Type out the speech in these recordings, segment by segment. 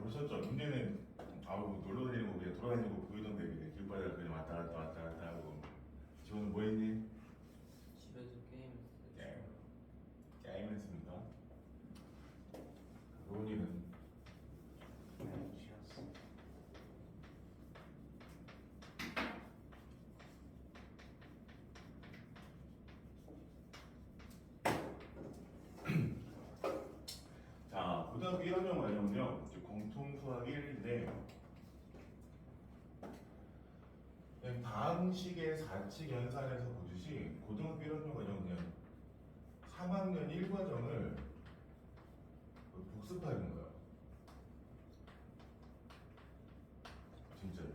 보셨죠? 문제는 아우 놀러 다니는 거 그냥 돌아다니고 보이던데 그냥 길바닥 그냥 왔다 갔다 왔다 갔다 하고. 지원은 뭐 했니? 집에서 게임 게임. 게임했습니다. 로니는 쉬었어. 자, 고등학교 1학년 과정은요, 이제 공통 수학 1인데, 방식의 4칙 연산에서 보듯이 고등학교 1학년 과정은 그냥 3학년 1과정을 복습하는 거예요. 진짜로.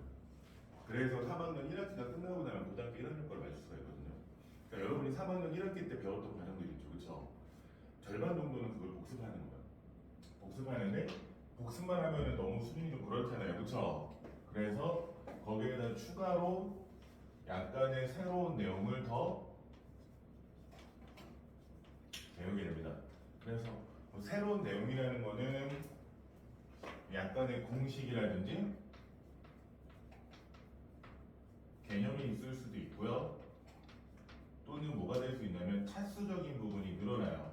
그래서 3학년 1학기가 끝나고 나면 고등학교 1학년 걸 맞을 수가 있거든요. 그러니까 여러분이 3학년 1학기 때 배웠던 과정들이 있죠, 그렇죠? 절반 정도는 그걸 복습하는 거예요. 복습하는데 복습만 하면 너무 수준이 좀 그렇잖아요, 그렇죠? 그래서 거기에다 추가로 약간의 새로운 내용을 더 배우게 됩니다. 그래서 뭐 새로운 내용이라는 거는 약간의 공식이라든지 개념이 있을 수도 있고요. 또는 뭐가 될 수 있냐면 차수적인 부분이 늘어나요.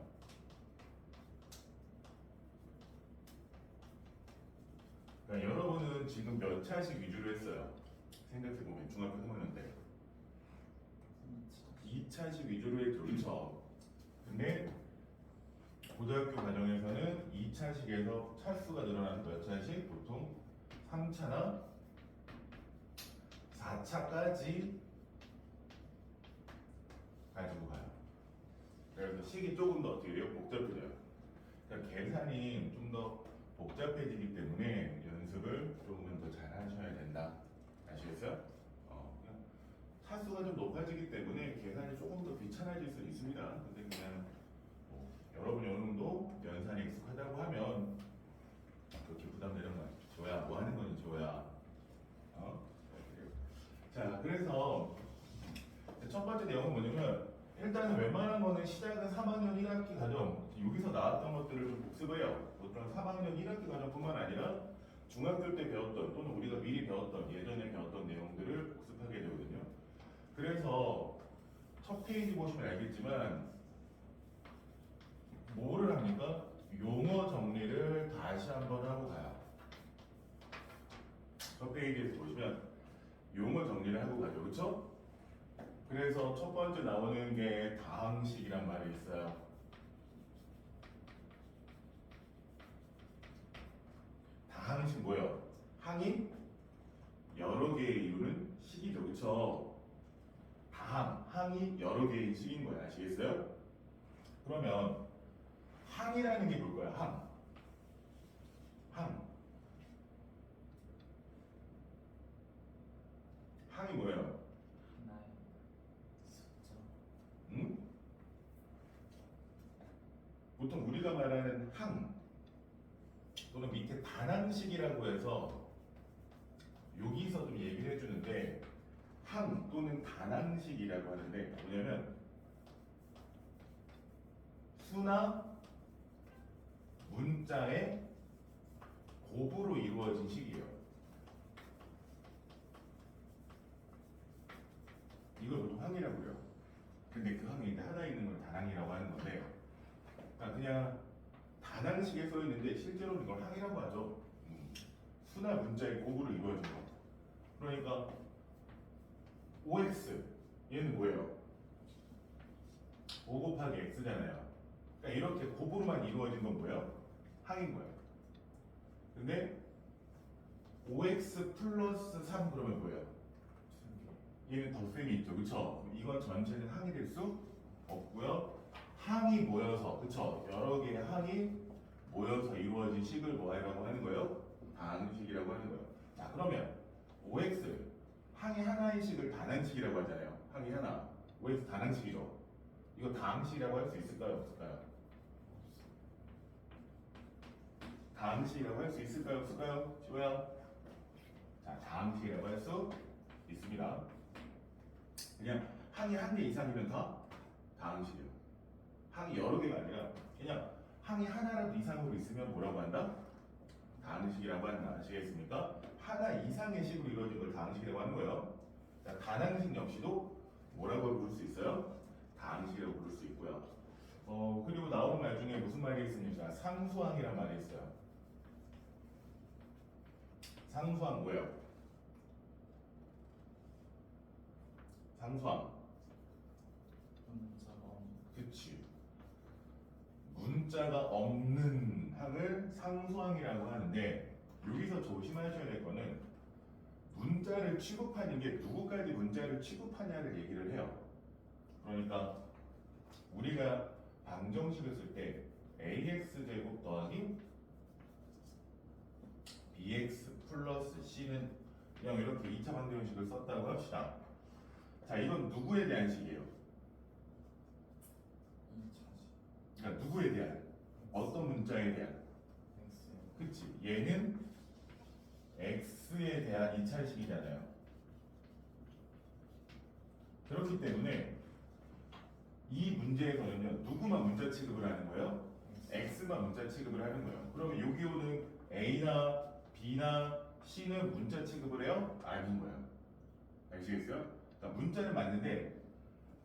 그러니까 여러분은 지금 몇 차씩 위주로 했어요? 생각해보면 중학교 3학년 때 2차씩 위주로 했죠, 그렇죠? 근데 고등학교 과정에서는 2차식에서 차수가 늘어나는 몇 차씩? 보통 3차나 4차까지 가지고 가요. 그래서 식이 조금 더 어떻게 돼요? 복잡해져요. 그러니까 계산이 좀 더 복잡해지기 때문에 연습을 조금은 더 잘 하셔야 된다. 아시겠어요? 그냥 차수가 좀 높아지기 때문에 계산이 조금 더 귀찮아질 수 있습니다. 근데 그냥 뭐 여러분이 어느 정도 연산에 익숙하다고 하면 그렇게 부담되는 거 아니죠. 줘야 뭐 하는 거니 줘야. 자, 그래서 첫 번째 내용은 뭐냐면 일단은 웬만한 거는 시작은 3학년 1학기 과정 여기서 나왔던 것들을 좀 복습을 해요. 보통 3학년 1학기 과정뿐만 아니라 중학교 때 배웠던 또는 우리가 미리 배웠던 예전에 배웠던 내용들을 복습하게 되거든요. 그래서 첫 페이지 보시면 알겠지만 뭐를 합니까? 용어 정리를 다시 한번 하고 가요. 첫 페이지에서 보시면 용어 정리를 하고 가죠. 그렇죠? 그래서 첫 번째 나오는 게 다항식이란 말이 있어요. 다항식 뭐예요? 항이 여러 개의 이루는 식이죠. 그렇죠? 항이 여러 개의 식인 거예요. 아시겠어요? 그러면 항이라는 게 뭘까요? 항이 뭐예요? 하나의 숫자. 응? 보통 우리가 말하는 항 또는 밑에 단항식이라고 해서 여기서 좀 얘기를 해주는데 항 또는 단항식이라고 하는데 뭐냐면 수나 문자의 곱으로 이루어진 식이에요. 이걸 보통 항이라고 그래요. 근데 그 항이 하나 있는 걸 단항이라고 하는 건데 그러니까 그냥 단항식에 써 있는데 실제로는 이걸 항이라고 하죠. 수나 문자의 곱으로 이루어진 거. 그러니까 OX 얘는 뭐예요? 5 곱하기 X잖아요. 그러니까 이렇게 곱으로만 이루어진 건 뭐예요? 항인 거예요. 근데 OX 플러스 3 그러면 뭐예요? 얘는 덧셈이 있죠, 그쵸? 이건 전체는 항이 될 수 없고요. 항이 모여서, 그쵸? 여러 개의 항이 모여서 이루어진 식을 뭐라고 하는 거예요? 다항식이라고 하는 거예요. 자, 그러면 OX 항이 하나의 식을 단항식이라고 하잖아요. 항이 하나. OX 단항식이죠. 이거 다항식이라고 할 수 있을까요, 없을까요? 다항식이라고 할 수 있을까요, 없을까요? 지호야. 자, 다항식이라고 할 수 있습니다. 그냥 항이 한 개 이상이면 다 다항식이에요. 항이 여러 개가 아니라 그냥 항이 하나라도 이상으로 있으면 뭐라고 한다? 다항식이라고 한다. 아시겠습니까? 하나 이상의 식으로 이루어진 걸 다항식이라고 하는 거예요. 자, 단항식 역시도 뭐라고 부를 수 있어요? 다항식이라고 부를 수 있고요. 그리고 나오는 말 중에 무슨 말이 있습니까? 상수항이란 말이 있어요. 상수항 뭐예요? 상수항. 문자가 없는. 그치. 문자가 없는 항을 상수항이라고 하는데 여기서 조심하셔야 될 거는 문자를 취급하는 게 누구까지 문자를 취급하냐를 얘기를 해요. 그러니까 우리가 방정식을 쓸 때 ax 제곱 더하기 bx 플러스 c는 그냥 이렇게 2차 방정식을 썼다고 합시다. 자, 이건 누구에 대한 식이에요? 2차식. 그러니까 누구에 대한? 어떤 문자에 대한? X. 그치. 얘는 x에 대한 2차식이잖아요. 그렇기 때문에 이 문제에서는요, 누구만 문자 취급을 하는 거예요? x만 문자 취급을 하는 거예요. 그러면 여기 오는 a나 b나 c는 문자 취급을 해요? 아닌 거예요. 아시겠어요? 그러니까 문자는 맞는데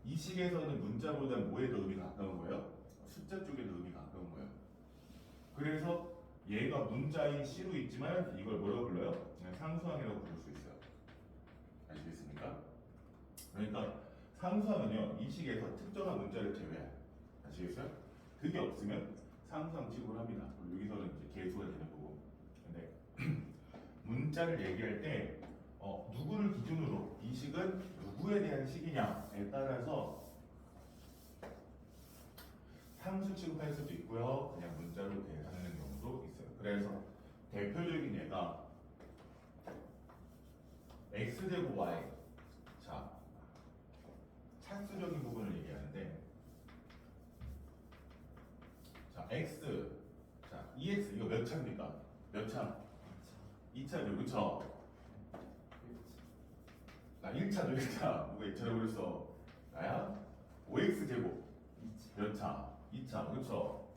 이 식에서는 문자보다 뭐에 더 의미가 가까운 거예요? 숫자 쪽에 더 의미가 가까운 거예요. 그래서 얘가 문자인 C로 있지만 이걸 뭐라고 불러요? 그냥 상수항이라고 부를 수 있어요. 아시겠습니까? 그러니까 상수항은요, 이 식에서 특정한 문자를 제외해요. 아시겠어요? 그게 없으면 상수항 취급을 합니다. 그리고 여기서는 이제 개수가 되는 거고. 근데 문자를 얘기할 때 누구를 기준으로 이 식은 누구에 대한 식이냐에 따라서 상수 취급할 수도 있고요. 그냥 문자로 계산하는 경우도 있어요. 그래서 대표적인 예가 x제곱 y. 자, 차수적인 부분을 얘기하는데, 자, x. 자, 2x 이거 몇 차입니까? 몇 차? 2차죠, 그쵸? 나 1차죠, 1차. 뭐가 2차라고 그랬어? 나야? 5x 제곱. 2차. 몇 차? 2차, 그쵸?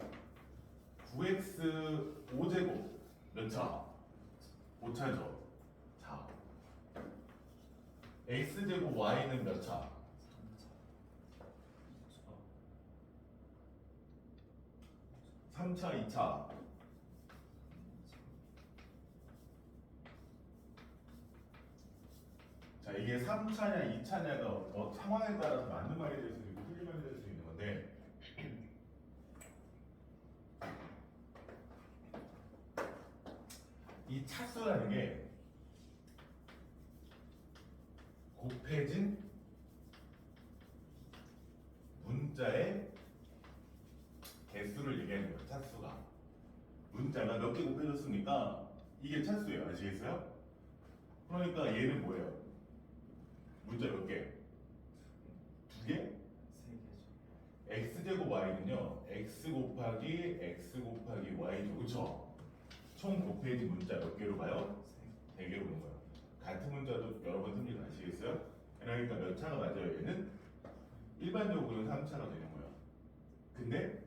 9x 5제곱. 몇 차? 5차죠. 자, x제곱 y는 몇 차? 3차. 3차, 2차. 자, 이게 3차냐 2차냐가 상황에 따라서 맞는 말이 될 수 있고 틀린 말이 될 수 있는 건데, 이 차수라는 게 곱해진 문자의 개수를 얘기하는 거예요. 차수가 문자가 몇 개 곱해졌습니까? 이게 차수예요. 아시겠어요? 그러니까 얘는 뭐예요? 문자 몇 개? 2개? 3개죠. x제곱 y는요, x 곱하기 x 곱하기 y죠. 그쵸? 총 곱해진 문자 몇 개로 봐요? 3개로 보는 거예요. 같은 문자도 여러 번 씁니다. 아시겠어요? 그러니까 몇 차가 맞아요? 얘는 일반적으로는 3차가 되는 거예요. 근데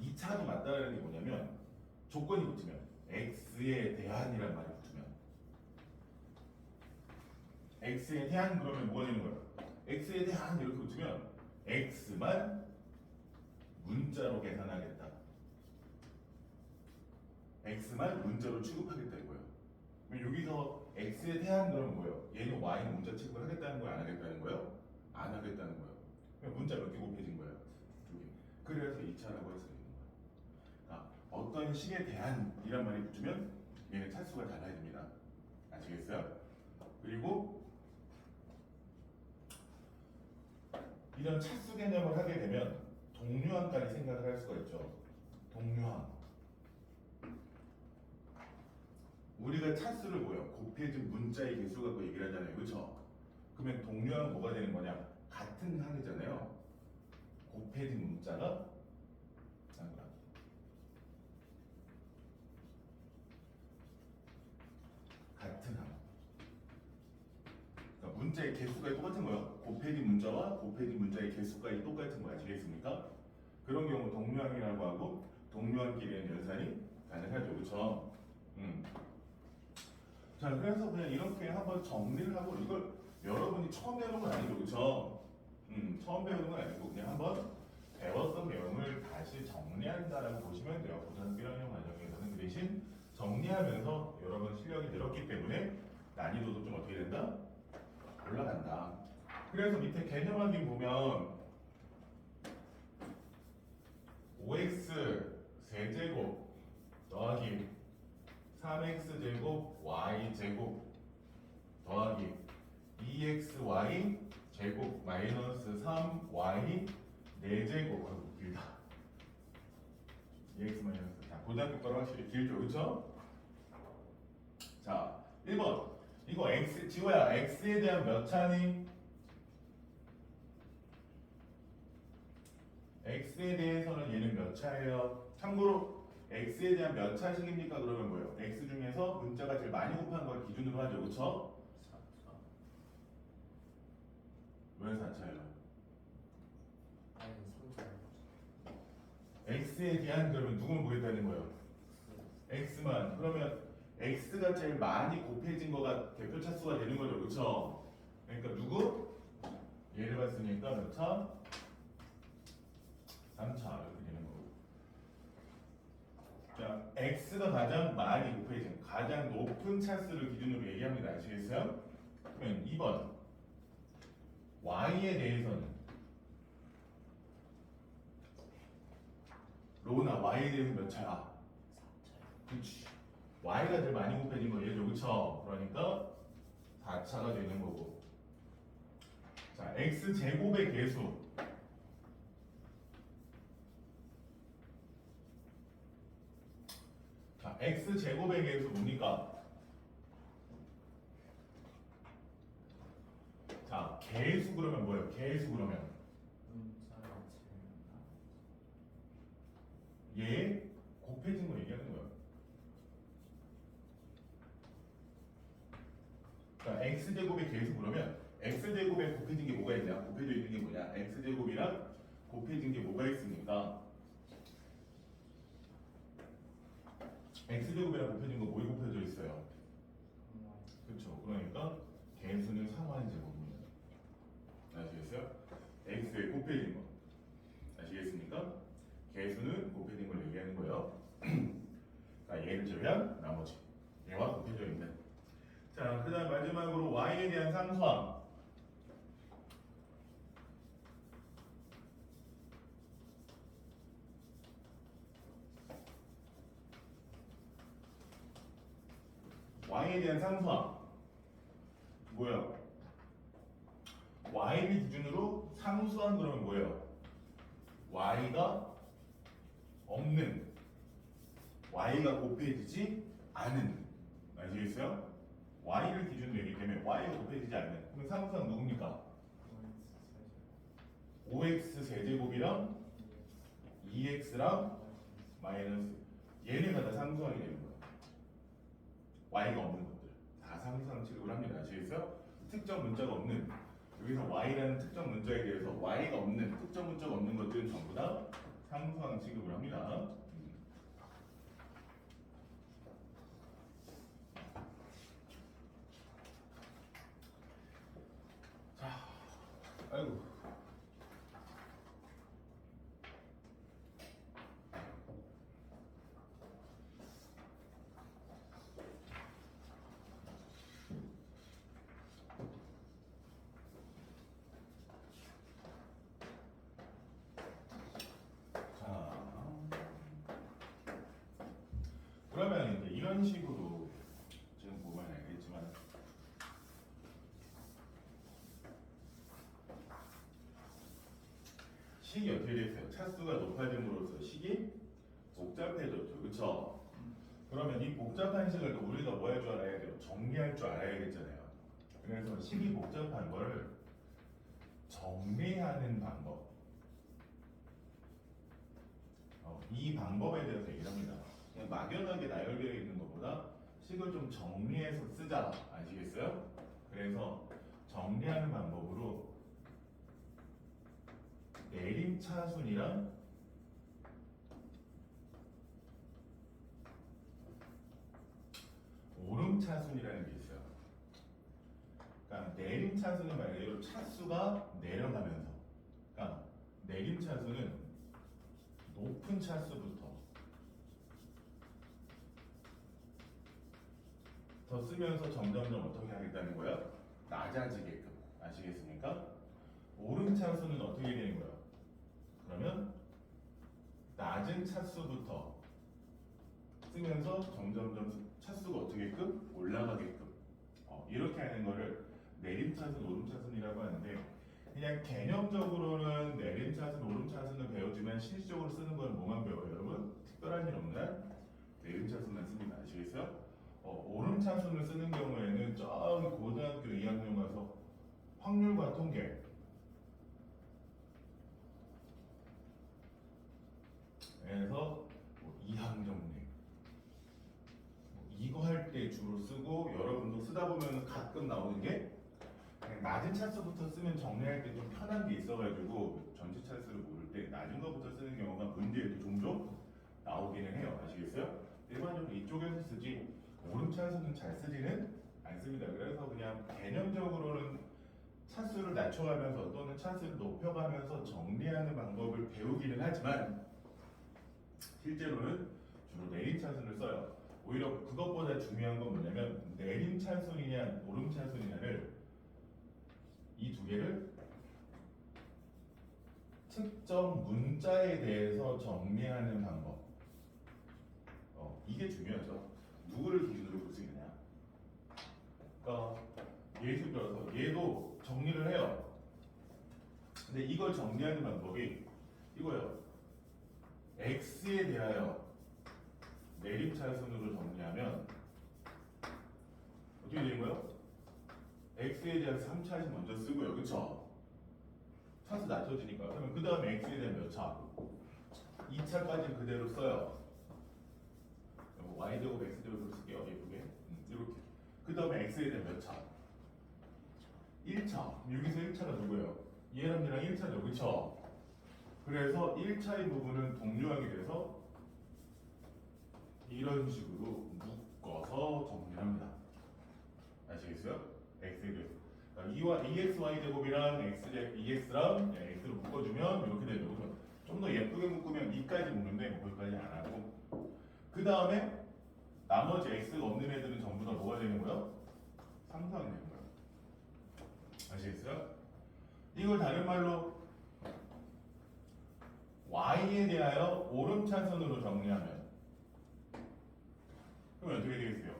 2차도 맞다라는 게 뭐냐면 조건이 붙으면 x에 대한이란 말이 붙으면 x에 대한 그러면 뭐가 되는 거예요? x에 대한 이렇게 붙으면 x만 문자로 계산하겠다. x만 문자로 취급하겠다 이거예요. 그럼 여기서 x에 대한 그러면 뭐예요? 얘는 y는 문자 취급을 하겠다는 거예요? 안 하겠다는 거예요? 안 하겠다는 거예요. 그럼 문자 몇 개 곱해진 거예요? 2개. 그래서 2차라고 할 수 있는 거예요. 그러니까 어떤 식에 대한이란 말이 붙으면 얘는 차수가 달라집니다. 아시겠어요? 그리고 이런 차수 개념을 하게 되면 동류항까지 생각을 할 수가 있죠. 동류항. 우리가 차수를 뭐예요? 곱해진 문자의 개수 갖고 얘기를 하잖아요. 그렇죠? 그러면 동류항은 뭐가 되는 거냐? 같은 항이잖아요. 곱해진 문자가 같은 항. 그러니까 문자의 개수가 똑같은 거예요. 곱해진 문자와 곱해진 문자의 개수가 똑같은 거 아시겠습니까? 그런 경우 동류항이라고 하고 동류항끼리는 연산이 가능하죠. 그렇죠? 자, 그래서 그냥 이렇게 한번 정리를 하고 이걸 여러분이 처음 배우는 건 아니죠, 그렇죠? 처음 배우는 건 아니고 그냥 한번 배웠던 내용을 다시 정리한다라고 보시면 돼요. 고등학교 1학년 과정에서는 그 대신 정리하면서 여러분 실력이 늘었기 때문에 난이도도 좀 어떻게 된다? 올라간다. 그래서 밑에 개념 확인 보면 5x 세제곱 더하기 3x제곱 y제곱 더하기 2xy 제곱 마이너스 3y 4제곱. 아이고 길다. 2x 마이너스. 자, 고등학교 거랑 확실히 길죠, 그쵸? 자, 1번 이거 x 지호야, x에 대한 몇 차니? x에 대해서는 얘는 몇 차예요? 참고로 x에 대한 몇 차식입니까? 그러면 뭐예요? x 중에서 문자가 제일 많이 곱한 걸 기준으로 하죠, 그쵸? 4차. 왜 4차예요? 아니 3차. x에 대한 그러면 누구만 보겠다는 거예요? x만. 그러면 x가 제일 많이 곱해진 거가 대표 차수가 되는 거죠, 그쵸? 그러니까 누구? 얘를 봤으니까 몇 차? 3차 이렇게 되는 거고. 자, x가 가장 많이 곱해진 가장 높은 차수를 기준으로 얘기합니다. 아시겠어요? 그러면 2번 y에 대해서는 로나 y에 대해서 몇 차야? 4차요. 그렇지. y가 제일 많이 곱해진 거 얘죠, 그쵸? 그러니까 4차가 되는 거고. 자, x 제곱의 개수. 자, x 제곱의 개수 뭡니까? 자, 개수 그러면 뭐예요? 개수 그러면 문자가 제일 얘 곱해진 거 얘기하는 거예요. 자, x 제곱의 개수 그러면 x 제곱에 곱해진 게 뭐가 있냐? 곱해져 있는 게 뭐냐? x 제곱이랑 곱해진 게 뭐가 있습니까? x 제곱이랑 곱해진 거 뭐에 곱해져 있어요? 많아요. 그렇죠. 그러니까 개수는 상환 제곱입니다. 아시겠어요? x에 곱해진 거. 아시겠습니까? 개수는 곱해진 걸 얘기하는 거예요. 자, 얘를 제외한 나머지 얘와 곱해져 있는. 자, 그다음 마지막으로 y에 대한 상수함. y에 대한 상수함 뭐예요? y를 기준으로 상수함 그러면 뭐예요? y가 없는, y가 곱해지지 않은. 아시겠어요? y를 기준으로 얘기하기 때문에 y가 곱해지지 않는. 그럼 상수함 누굽니까? OX 5x 세제곱이랑 2x랑 마이너스 얘네가 다 상수함이 되는 거예요. y가 없는 것들 다 상수함 취급을 합니다. 아시겠어요? 특정 문자가 없는, 여기서 y라는 특정 문자에 대해서 y가 없는 특정 문자가 없는 것들은 전부 다 상수함 취급을 합니다. 자, 아이고. 그러면 이제 이런 식으로 지금 보면 알겠지만 식이 어떻게 됐어요? 차수가 높아짐으로써 식이 복잡해졌죠, 그렇죠? 그러면 이 복잡한 식을 또 우리가 뭐 할 줄 알아야 돼요? 정리할 줄 알아야겠잖아요. 그래서 식이 복잡한 걸 정리하는 방법. 이 방법에 대해서 얘기를 합니다. 그냥 막연하게 나열되어 있는 것보다 식을 좀 정리해서 쓰자. 아시겠어요? 그래서 정리하는 방법으로 내림차순이랑 오름차순이라는 게 있어요. 그러니까 내림차순은 말 그대로 차수가 내려가면서, 그러니까 내림차순은 높은 차수부터 더 쓰면서 점점점 어떻게 하겠다는 거야? 낮아지게끔. 아시겠습니까? 오름차순은 어떻게 되는 거야? 그러면 낮은 차수부터 쓰면서 점점점 차수가 어떻게끔 올라가게끔 이렇게 하는 거를 내림차순, 오름차순이라고 하는데, 그냥 개념적으로는 내림차순, 오름차순을 배워주면 실질적으로 쓰는 건 뭐만 배워요, 여러분? 특별한 일 없는 내림차순만 씁니다. 아시겠어요? 오름차순을 쓰는 경우에는 저기 고등학교 2학년 가서 확률과 통계 에서 이항정리 이거 할 때 주로 쓰고, 여러분도 쓰다 보면 가끔 나오는 게 그냥 낮은 차수부터 쓰면 정리할 때 좀 편한 게 있어가지고 전체 차수를 모를 때 낮은 거부터 쓰는 경우가 문제에도 종종 나오기는 해요. 아시겠어요? 일반적으로 이쪽에서 쓰지 오름 차수는 잘 쓰지는 않습니다. 그래서 그냥 개념적으로는 차수를 낮춰가면서 또는 차수를 높여가면서 정리하는 방법을 배우기는 하지만 실제로는 주로 내림차순을 써요. 오히려 그것보다 중요한 건 뭐냐면 내림차순이냐 오름차순이냐를 이 두 개를 특정 문자에 대해서 정리하는 방법. 이게 중요하죠. 누구를 기준으로 볼 수 있느냐. 그러니까 예를 들어서 얘도 정리를 해요. 근데 이걸 정리하는 방법이 이거예요. x에 대하여 내림차순으로 정리하면 어떻게 되는 거예요? x에 대해서 3차씩 먼저 쓰고요. 그쵸? 차수 낮춰지니까. 그러면 그 다음에 x에 대한 몇 차? 2차까지 그대로 써요. y제곱 x제곱으로 쓸게요. 예쁘게. 이렇게. 그 다음에 x에 대한 몇 차? 1차. 여기서 1차가 누구예요? 얘랑이랑 1차죠. 그쵸? 그래서 1차의 부분은 동류하게 돼서 이런 식으로 묶어서 정리합니다. 아시겠어요? x에 대해서. 그러니까 2xy 제곱이랑 ex랑 x로 묶어주면 이렇게 되죠. 좀 더 예쁘게 묶으면 2까지 묶는데 거기까지 안 하고, 그 다음에 나머지 x가 없는 애들은 전부 다 뭐가 되는 거예요? 3사가 되는 거예요. 아시겠어요? 이걸 다른 말로 y에 대하여 오름차순으로 정리하면 그러면 어떻게 되겠어요?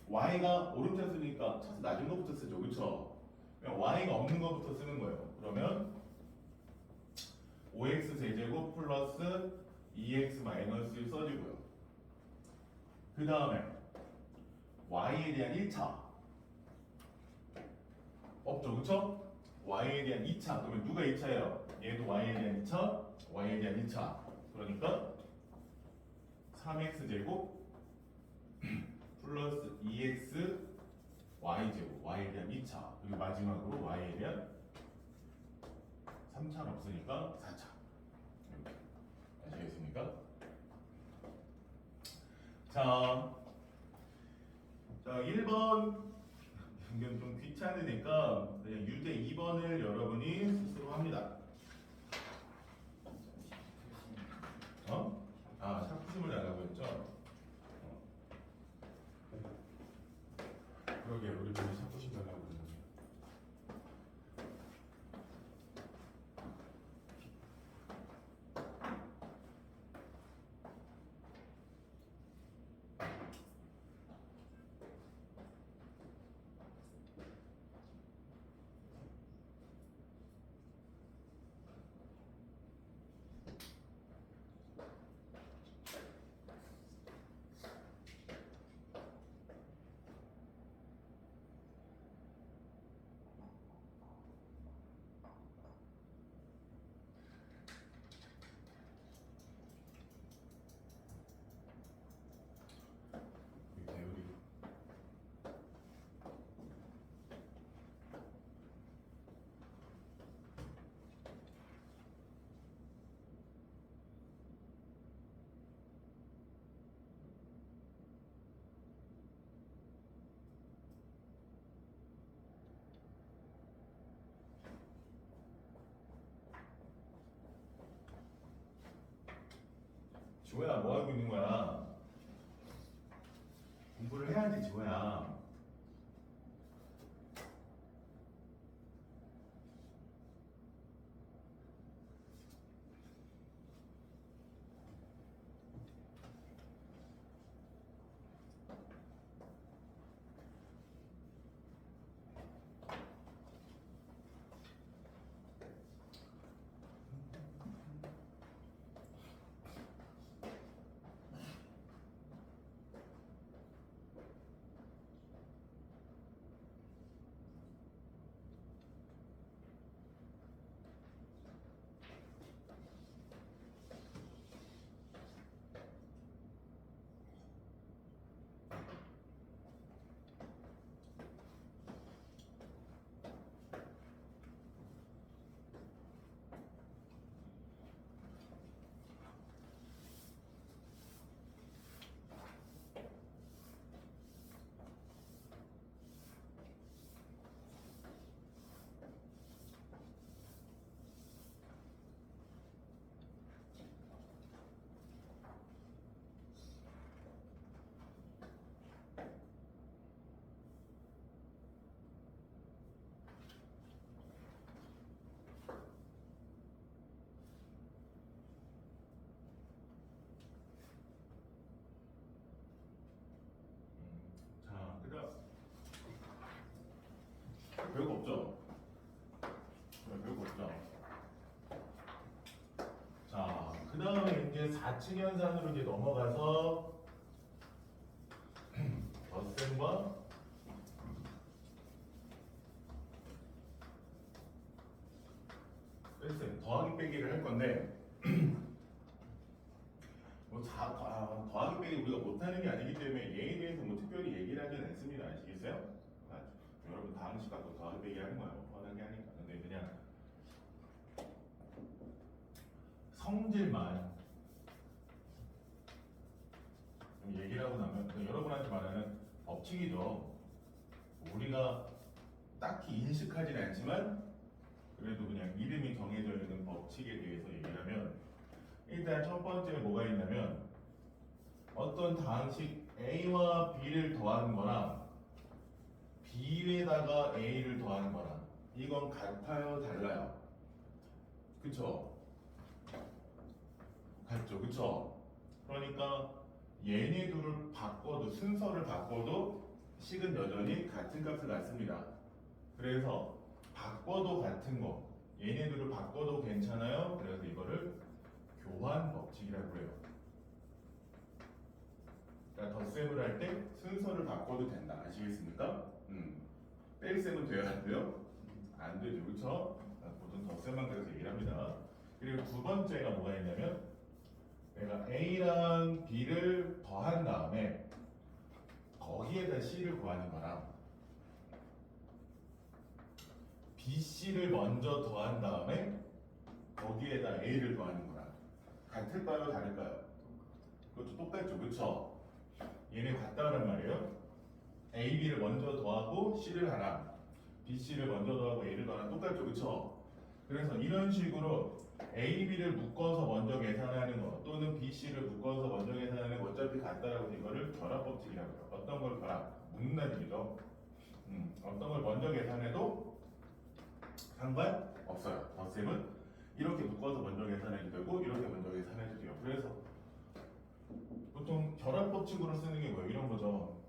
y가 오름차순이니까 차수 낮은 것부터 쓰죠. 그쵸? y가 없는 것부터 쓰는 거예요. 그러면 5x 세제곱 플러스 2x 마이너스 1 써주고요. 그 다음에 y에 대한 1차 없죠. 그쵸? y에 대한 2차. 그러면 누가 2차예요? 얘도 y에 대한 2차, y에 대한 2차. 그러니까 3x 제곱 플러스 2x y제곱, y에 대한 2차. 그리고 마지막으로 y에 대한 3차는 없으니까 4차. 이렇게. 아시겠습니까? 자 1번 이건 좀 귀찮으니까 그냥 유제 2번을 여러분이 스스로 합니다. 샤프심을 달라고 했죠? 그러게 우리 분이 샤프심 달라고 그러는데. 없죠. 별거 없죠. 자, 그 다음에 이제 4층 현상으로 이제 넘어가서 덧셈과 뺄셈, 더하기 빼기를 할 건데 더하기 빼기 우리가 못하는 게 아니기 때문에 얘에 대해서 뭐 특별히 얘기를 하진 않습니다. 아시겠어요? 여러분 다음 시간 또 더하기 빼기 하는 거야. 뻔하게 하니까. 근데 그냥 성질만 좀 얘기를 하고 나면 여러분한테 말하는 법칙이죠. 우리가 딱히 인식하진 않지만 그래도 그냥 이름이 정해져 있는 법칙에 대해서 얘기를 하면 일단 첫 번째 뭐가 있냐면 어떤 다항식 A와 B를 더하는 거랑 B에다가 A를 더하는 거랑 이건 같아요 달라요? 그쵸? 같죠 그쵸? 그러니까 얘네 둘을 바꿔도 순서를 바꿔도 식은 여전히 같은 값을 갖습니다. 그래서 바꿔도 같은 거 얘네들을 바꿔도 괜찮아요. 그래서 이거를 교환 법칙이라고 해요. 그러니까 덧셈을 할 때 순서를 바꿔도 된다. 아시겠습니까? 뺄셈은 돼야 안 돼요? 안 되죠. 그렇죠? 보통 덧셈만 그래서 얘기를 합니다. 그리고 두 번째가 뭐가 있냐면 내가 A랑 B를 더한 다음에 거기에다 C를 구하는 거랑 BC를 먼저 더한 다음에 거기에다 A를 더하는 거랑 같을까요? 다를까요? 그것도 똑같죠. 그쵸? 얘네 같다는 말이에요. A, B를 먼저 더하고 C를 하나 BC를 먼저 더하고 A를 더하나 똑같죠. 그쵸? 그래서 이런 식으로 A, B를 묶어서 먼저 계산하는 거 또는 B, C를 묶어서 먼저 계산하는 거 어차피 같다라고 해서 이거를 결합법칙이라고 해요. 어떤 걸 결합? 묶는 얘기죠. 어떤 걸 먼저 계산해도 상관없어요. 덧셈은 이렇게 묶어서 먼저 계산해도 되고 이렇게 먼저 계산해도 돼요. 그래서 보통 결합법칙으로 쓰는 게 뭐예요? 이런 거죠.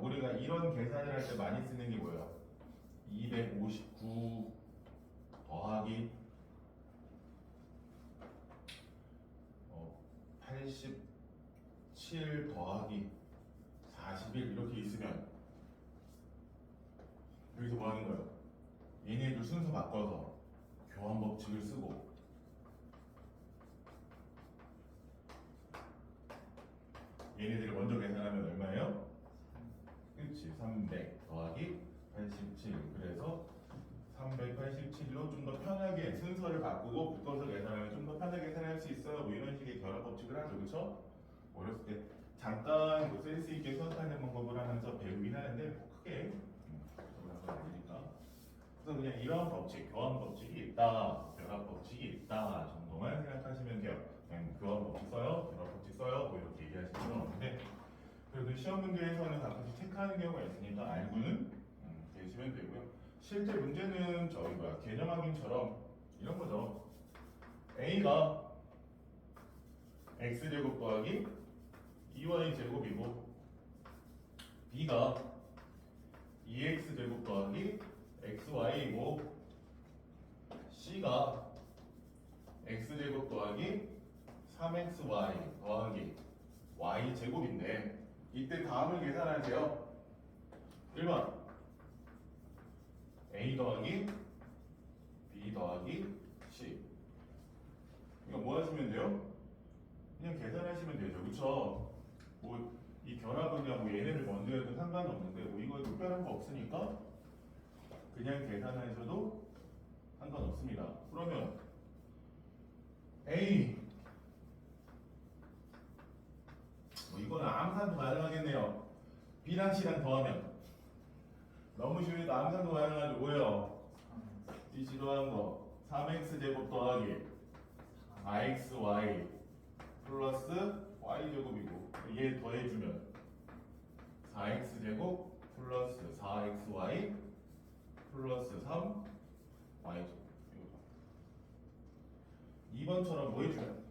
우리가 이런 계산을 할 때 많이 쓰는 게 뭐예요? 259 더하기 87 더하기 41 이렇게 있으면 여기서 뭐 하는 거예요? 얘네들 순서 바꿔서 교환 법칙을 쓰고 얘네들을 먼저 계산하면 얼마예요? 그렇지 300 더하기 87 그래서 387로 좀 더 편하게 순서를 바꾸고 묶어서 계산하면 좀 더 편하게 계산할 수 있어요. 뭐 이런 식의 결합 법칙을 하죠. 그렇죠? 어렸을 때 잠깐 뭐 센스 있게 수학하는 방법을 하면서 배우긴 하는데 뭐 크게 그런 건 아니니까. 그래서 그냥 이런 법칙, 교환 법칙이 있다, 결합 법칙이 있다 정도만 생각하시면 돼요. 그냥 교환 법칙 써요, 결합 법칙 써요, 뭐 이렇게 얘기하시는 건 없는데 그래도 시험 문제에서는 가끔씩 체크하는 경우가 있으니까 알고는 계시면 되고요. 실제 문제는 개념 확인처럼 이런 거죠. A가 x제곱 더하기 2y 제곱이고 B가 2x제곱 더하기 xy이고 C가 x제곱 더하기 3xy 더하기 y제곱인데 이때 다음을 계산하세요. 1번 A 더하기 B 더하기 C 이거 뭐 하시면 돼요? 그냥 계산하시면 되죠. 그쵸? 뭐 이 결합은요 뭐 얘네를 먼저 해도 상관없는데 뭐 이거 특별한 거 없으니까 그냥 계산하셔도 상관없습니다. 그러면 A 뭐 이거는 암산도 가능하겠네요. B랑 C랑 더하면 너무 쉬우니까 암산도 가능하죠. 뭐예요? BC 더한 거 3x제곱 더하기 4xy 플러스 y제곱이고 얘 더해주면 4x제곱 플러스 4xy 플러스 3y제곱 2번처럼 뭐 해주면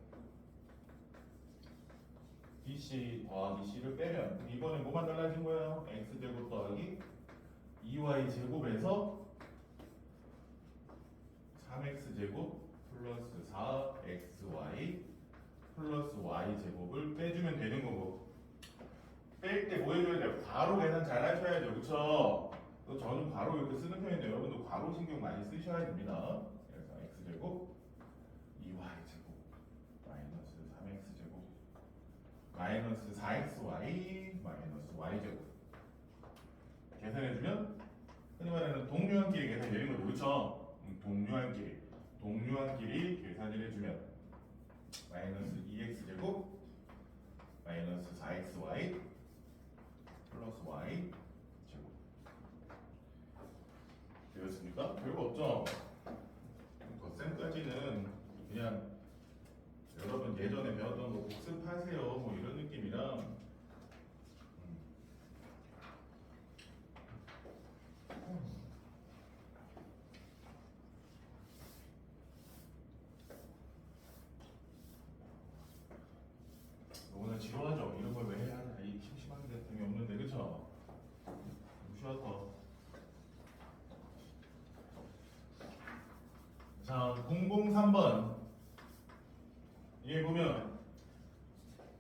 BC 더하기 C를 빼면 이번엔 뭐만 달라진 거예요? x제곱 더하기 2y 제곱에서 3x 제곱 플러스 4xy 플러스 y 제곱을 빼주면 되는 거고, 뺄 때 뭐 해줘야 돼요? 괄호 계산 잘 하셔야죠, 그쵸? 또 저는 괄호 이렇게 쓰는 편인데 여러분도 괄호 신경 많이 쓰셔야 됩니다. 그래서 x 제곱 2y 제곱 마이너스 3x 제곱 마이너스 4xy 마이너스 y 제곱 계산해주면 흔히 말하는 동류한끼리 계산이 되는 거죠, 그쵸? 동류한끼리 계산을 해주면 마이너스 2x 제곱 마이너스 4xy 플러스 y 제곱 되었습니까? 별거 없죠? 덧셈까지는 그냥 여러분 예전에 배웠던 거 복습하세요, 뭐 이런 느낌이라. 오늘 지루하죠? 이런 걸 왜 해야 하냐? 이 심심한 게 재미없는데, 그쵸? 무시하다. 자, 003번. 얘 보면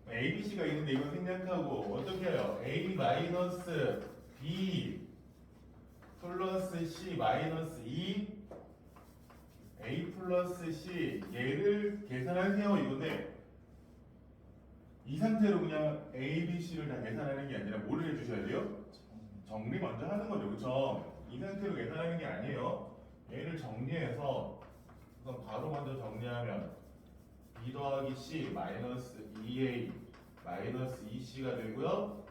A, B, C가 있는데 이거 생략하고 어떻게 해요? A 마이너스 B 플러스 C 마이너스 2 A 플러스 C 얘를 계산하세요 이건데, 이 상태로 그냥 A, B, C를 다 계산하는 게 아니라 뭐를 해주셔야 돼요? 정리 먼저 하는 거죠, 그쵸? 이 상태로 계산하는 게 아니에요. 얘를 정리해서 우선 바로 먼저 정리하면 B 더하기 C 마이너스 2A 마이너스 2C가 되고요.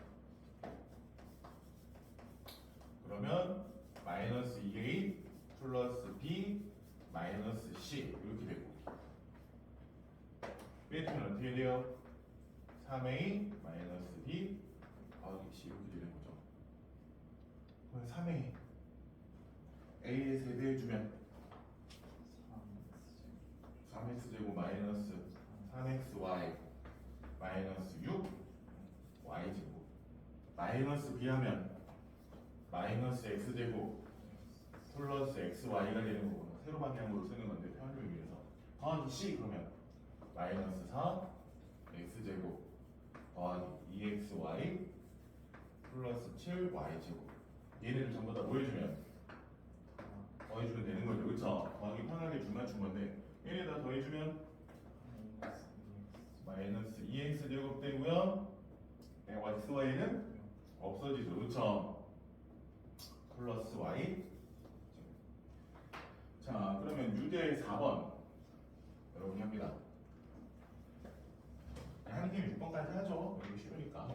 그러면 마이너스 2A 플러스 B 마이너스 C 이렇게 되고, 빼주면 어떻게 돼요? 3A 마이너스 B 더하기 C 이렇게 되는 거죠. 그럼 3A A에 세배해주면 3x제곱 마이너스 3xy 마이너스 6y제곱 마이너스 b 하면 마이너스 x제곱 플러스 xy가 되는 거고, 세로 방향으로 쓰는 건데 편의를 위해서 더하기 c 그러면 마이너스 4 x제곱 더하기 2xy 플러스 7y제곱 얘네들 전부 다 뭐 해주면 더해주면 되는 거죠, 그쵸? 더하기 편하게 줄맞춘 건데 얘네다 더해주면 마이너스 2x 제곱 되고요. xy는 없어지죠, 그쵸? 플러스 y. 자, 그러면 유제 4번 여러분이 합니다. 하는 김에 6번까지 하죠. 여기 쉬우니까.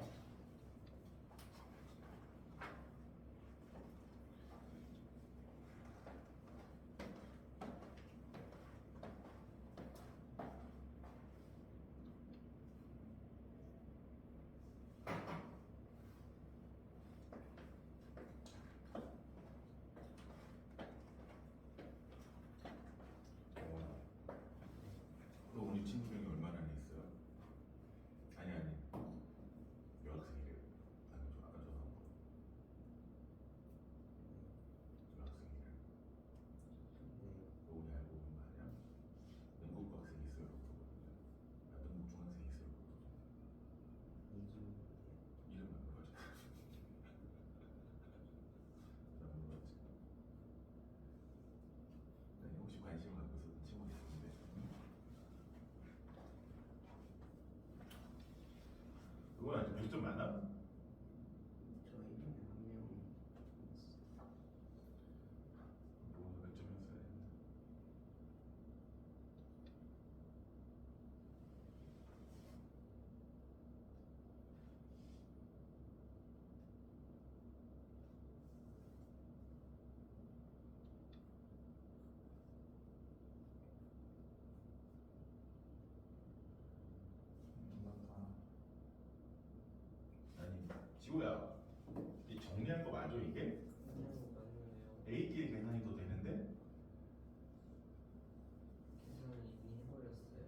너 우리 친구 중에 얼마나 있어요? 아니 여학생이래요. 아까 전화 온 거. 여학생이래. 너 오늘 알고 온 거 아니야? 영국 학생 있어요. 영국 중학생 있어요. 이름 안 물어봤지. 안 물어봤지. 아니, 혹시 관심을 갖고 있었던 친구 있었는데. 그건 아직 100점 많아? 저 이름이 한 명. 뭐 100점이었어야 했나? 아니, 지호야, 이 정리한 거 맞아 이게? A끼리 계산이 더 되는데? 계산을 이미 해버렸어요.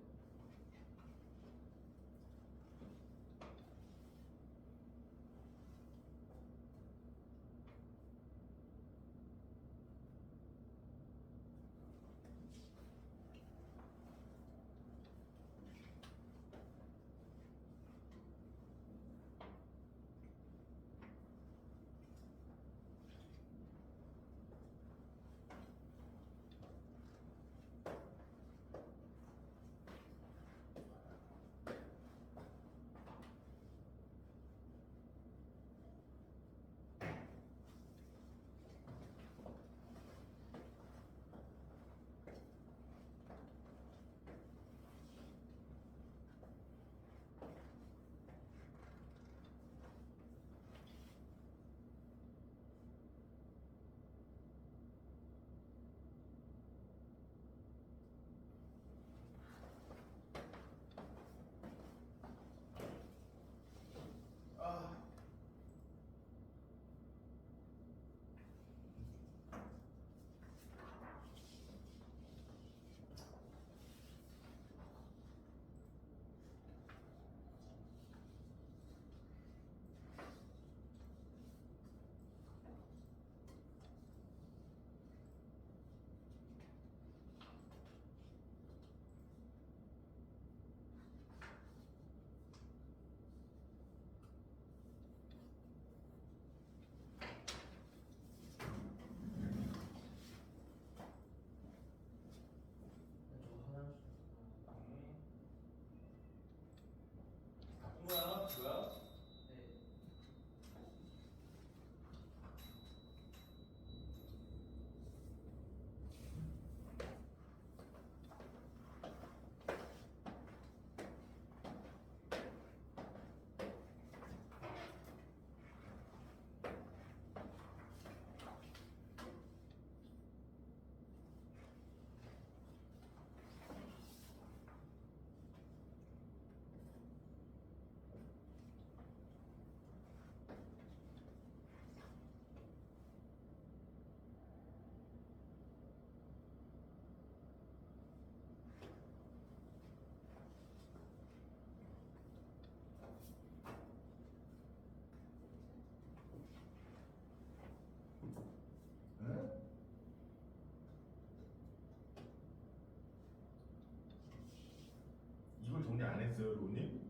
했어요, 로님?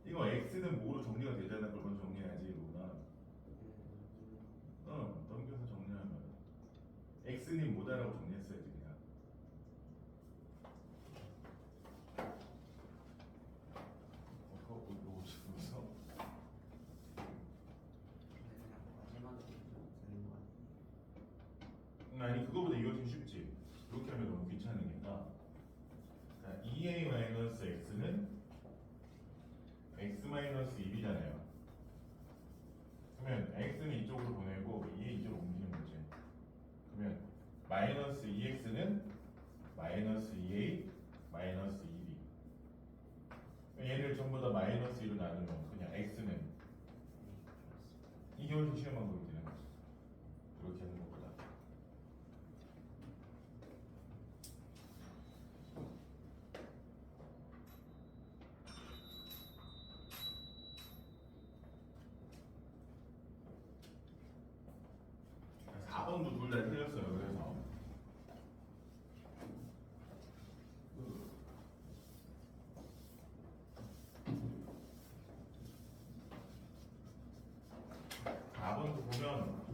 이거 x는 뭐로 정리가 되잖아. 그걸 정리해야지, 로나. 넘겨서 정리하면 x님 뭐다라고 정리했어야지 그냥. 이거 지금서 아니 그거보다 이거 좀 쉽지. 이렇게 하면 너무 귀찮으니까. 자, 2a-x는 x-1이잖아요. 그러면 x는 이쪽으로 보내고 2 이쪽으로 옮기는 거지. 그러면 마이너스 2x는 마이너스 2a 마이너스 2b. 얘를 전부 다 마이너스 2로 나누면 그냥 x는 이게 훨씬 쉬운 방법이 되는 거지. 이렇게 하는 것보다. 자, 4번도 둘 다 틀렸어요. 그래서 4번도 보면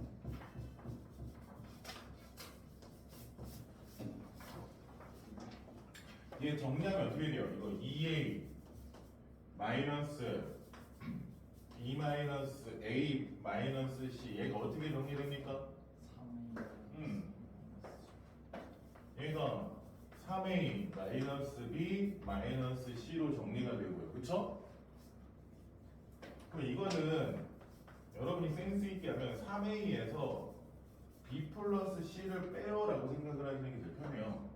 얘 정리하면 어떻게 돼요? 이거 2a 마이너스 b 마이너스 a 마이너스 c 얘가 어떻게 정리됩니까? 얘가 3a 마이너스 b 마이너스 c로 정리가 되고요. 그쵸? 그럼 이거는 여러분이 센스 있게 하면 3a에서 b 플러스 c를 빼요라고 생각을 하시는 게 제일 편해요.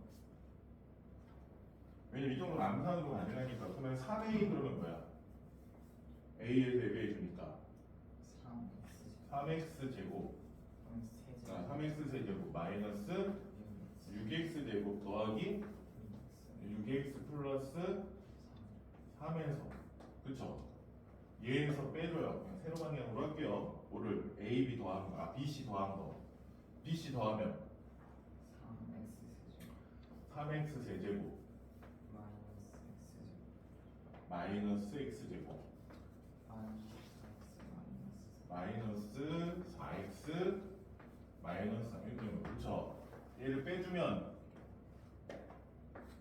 왜냐면 이 정도는 암산으로 가능하니까. 그러면 3a 그러면 뭐야? a를 대비해 주니까 3x 제곱 3x 세제곱 마이너스 6x 제곱 더하기 6x 플러스 3에서 그쵸? 얘에서 빼줘요. 그냥 세로 방향으로 할게요. 뭐를 AB 더한 거, BC 더한 거. BC 더하면 3x 세제곱 마이너스 x 제곱 마이너스 4x 마이너스 3 이렇게 되면 그쵸? 얘를 빼주면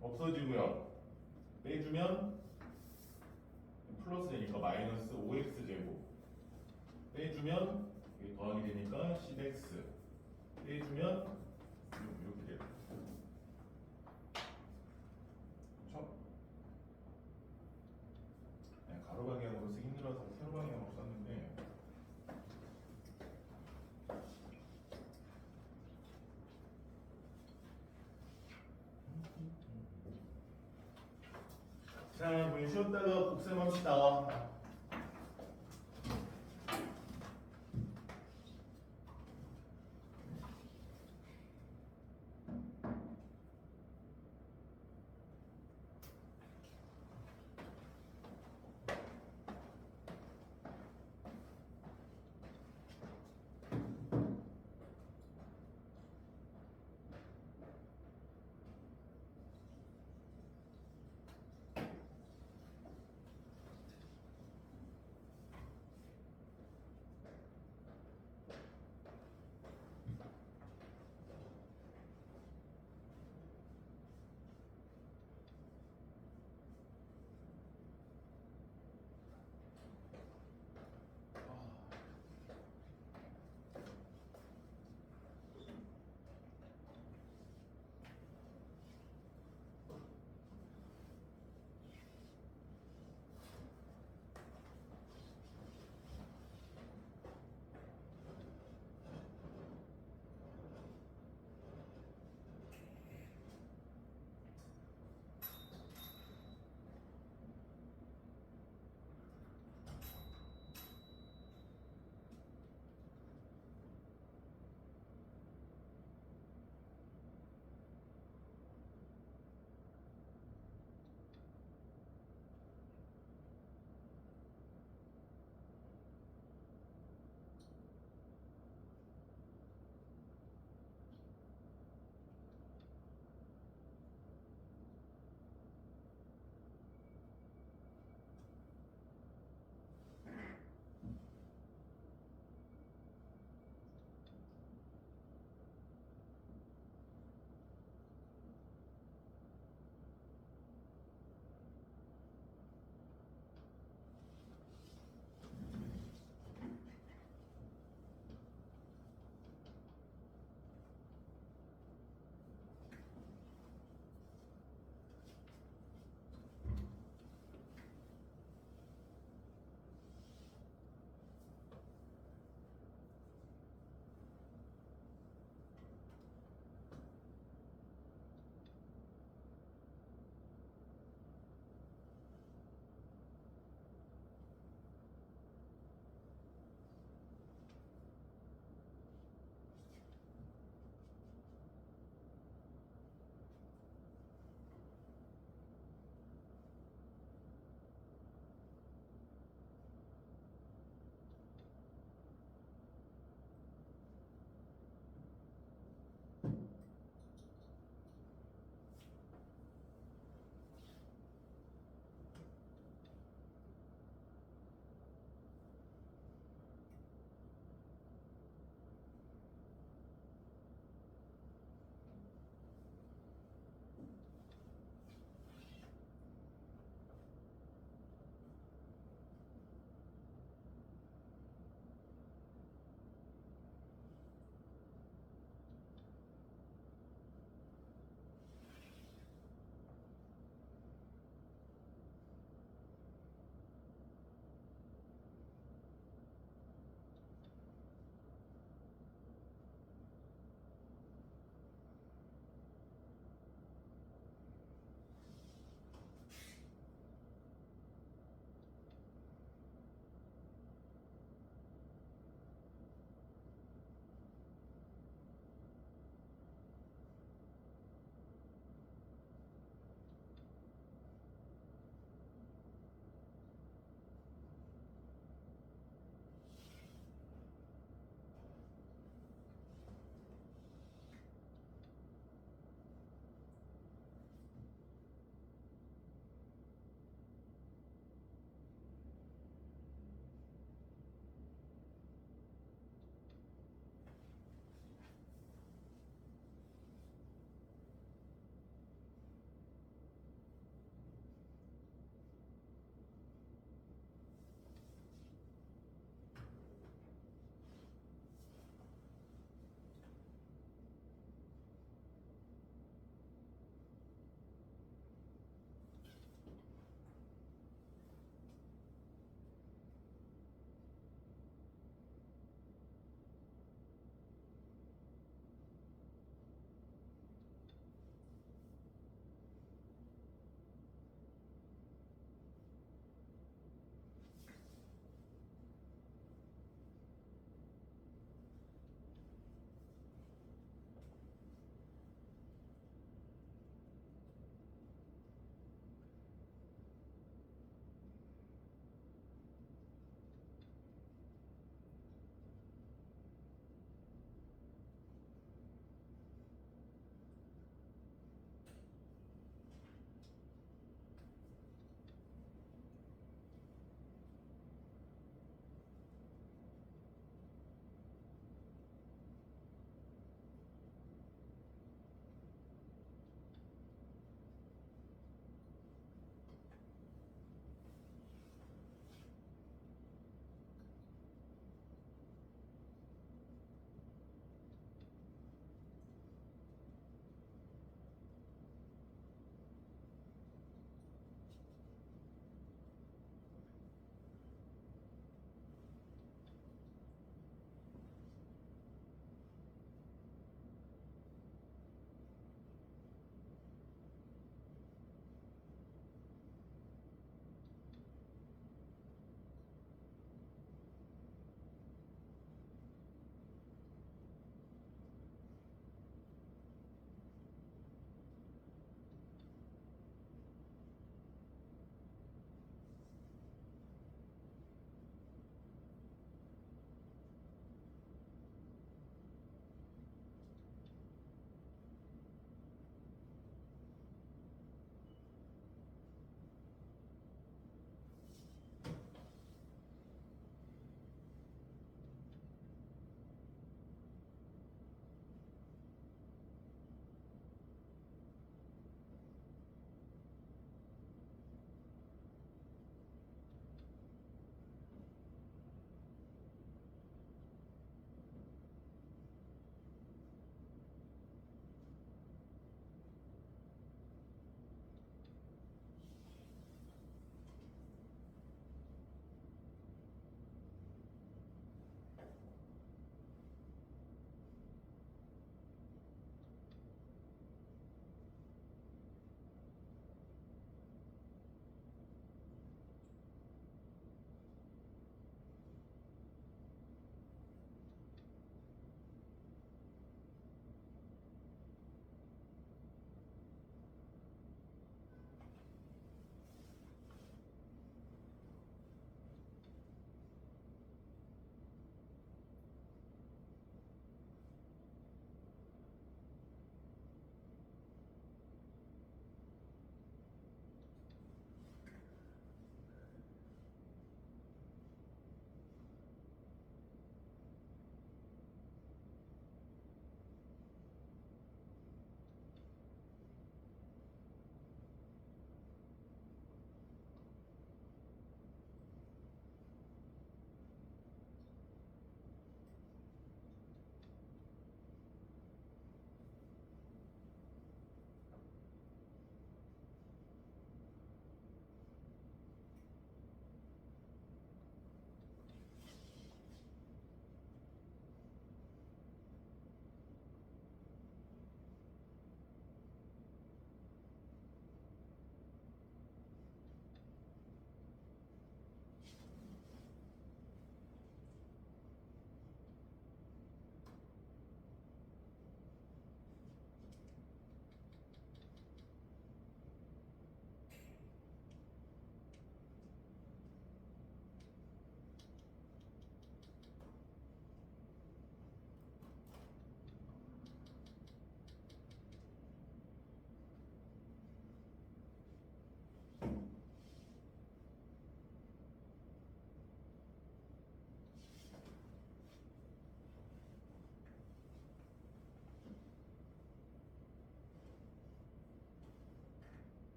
없어지고요. 빼주면 플러스 되니까 마이너스 5x 제곱 빼주면 이게 더하기 되니까 10x 빼주면 이렇게 돼요. 그쵸? 네, 가로 방향으로 쓰기 힘들어서 세로 방향으로 썼는데 자, 우리 쉬었다가 복습합시다.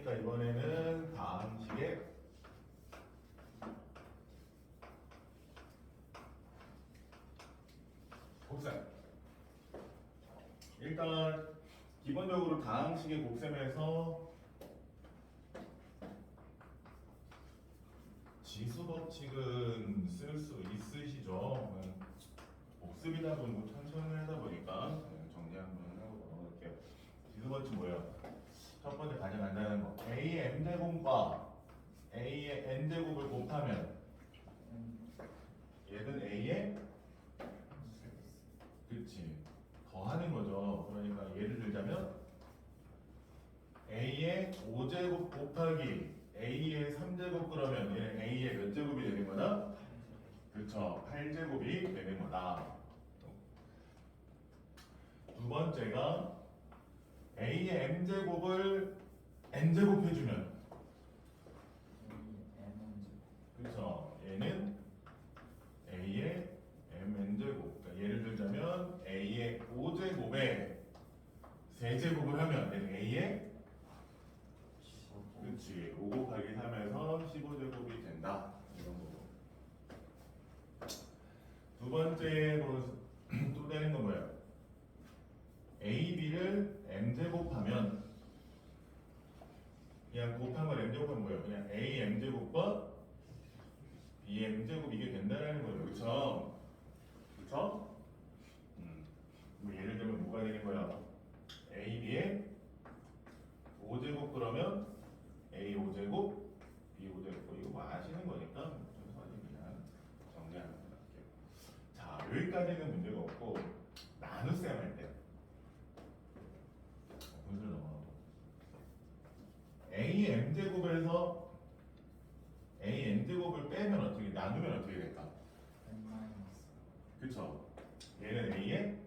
했으니까 이번에는 다항식의 곱셈. 일단 기본적으로 다항식의 곱셈에서 지수 법칙은 쓸 수 있으시죠? 복습이다 보고 천천히 하다 보니까 정리 한번 하고 넘어갈게요. 지수 법칙 뭐예요? 첫 번째 가장 간단한 거 A의 m제곱과 A의 n제곱을 곱하면 얘는 A의 그치 더하는 거죠. 그러니까 예를 들자면 A의 5제곱 곱하기 A의 3제곱 그러면 얘는 A의 몇 제곱이 되는 거다? 그쵸 8제곱이 되는 거다. 두 번째가 A의 m제곱을 n제곱 해주면 그쵸 얘는 A의 mn제곱 그러니까 예를 들자면 A의 5제곱에 3제곱을 하면 얘는 A의 그치 5 곱하기 3에서 15제곱이 된다 이런 거고. 두 번째로 또 되는 건 뭐예요? A, B를 m제곱하면 그냥 곱한 걸 m제곱하면 뭐예요? 그냥 A m제곱과 B m제곱 이게 된다는 거예요. 그쵸? 그쵸? 뭐 예를 들면 뭐가 되는 거야? A, B의 5제곱 그러면 A 5제곱, B 5제곱 이거 뭐 아시는 거니까 천천히 그냥 정리하는 거 할게요. 자 여기까지는 문제가 없고 나눗셈 할 때 분수 넘어가고 A m제곱에서 A n제곱을 빼면 어떻게 나누면 어떻게 될까? 그쵸? 얘는 A의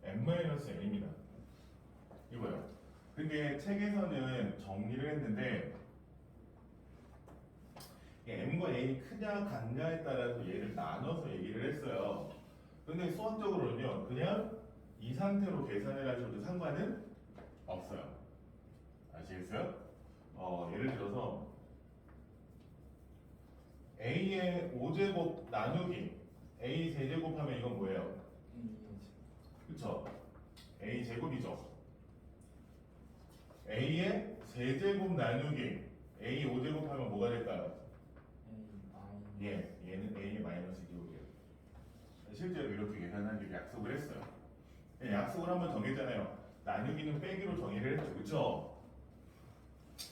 n-n입니다. 이거요. 근데 책에서는 정리를 했는데 m과 n이 크냐 같냐에 따라서 얘를 나눠서 얘기를 했어요. 근데 수학적으로는요 그냥 이 상태로 계산을 하셔도 상관은 없어요. 아시겠어요? 예를 들어서 a의 5제곱 나누기 a 세제곱 하면 이건 뭐예요? 그쵸? a 제곱이죠. a의 세제곱 나누기 a 5제곱 하면 뭐가 될까요? 예, 얘는 a의 마이너스 제곱이에요. 실제로 이렇게 계산하기로 약속을 했어요. 약속을 한번 정했잖아요. 나누기는 빼기로 정의를 했죠. 그쵸?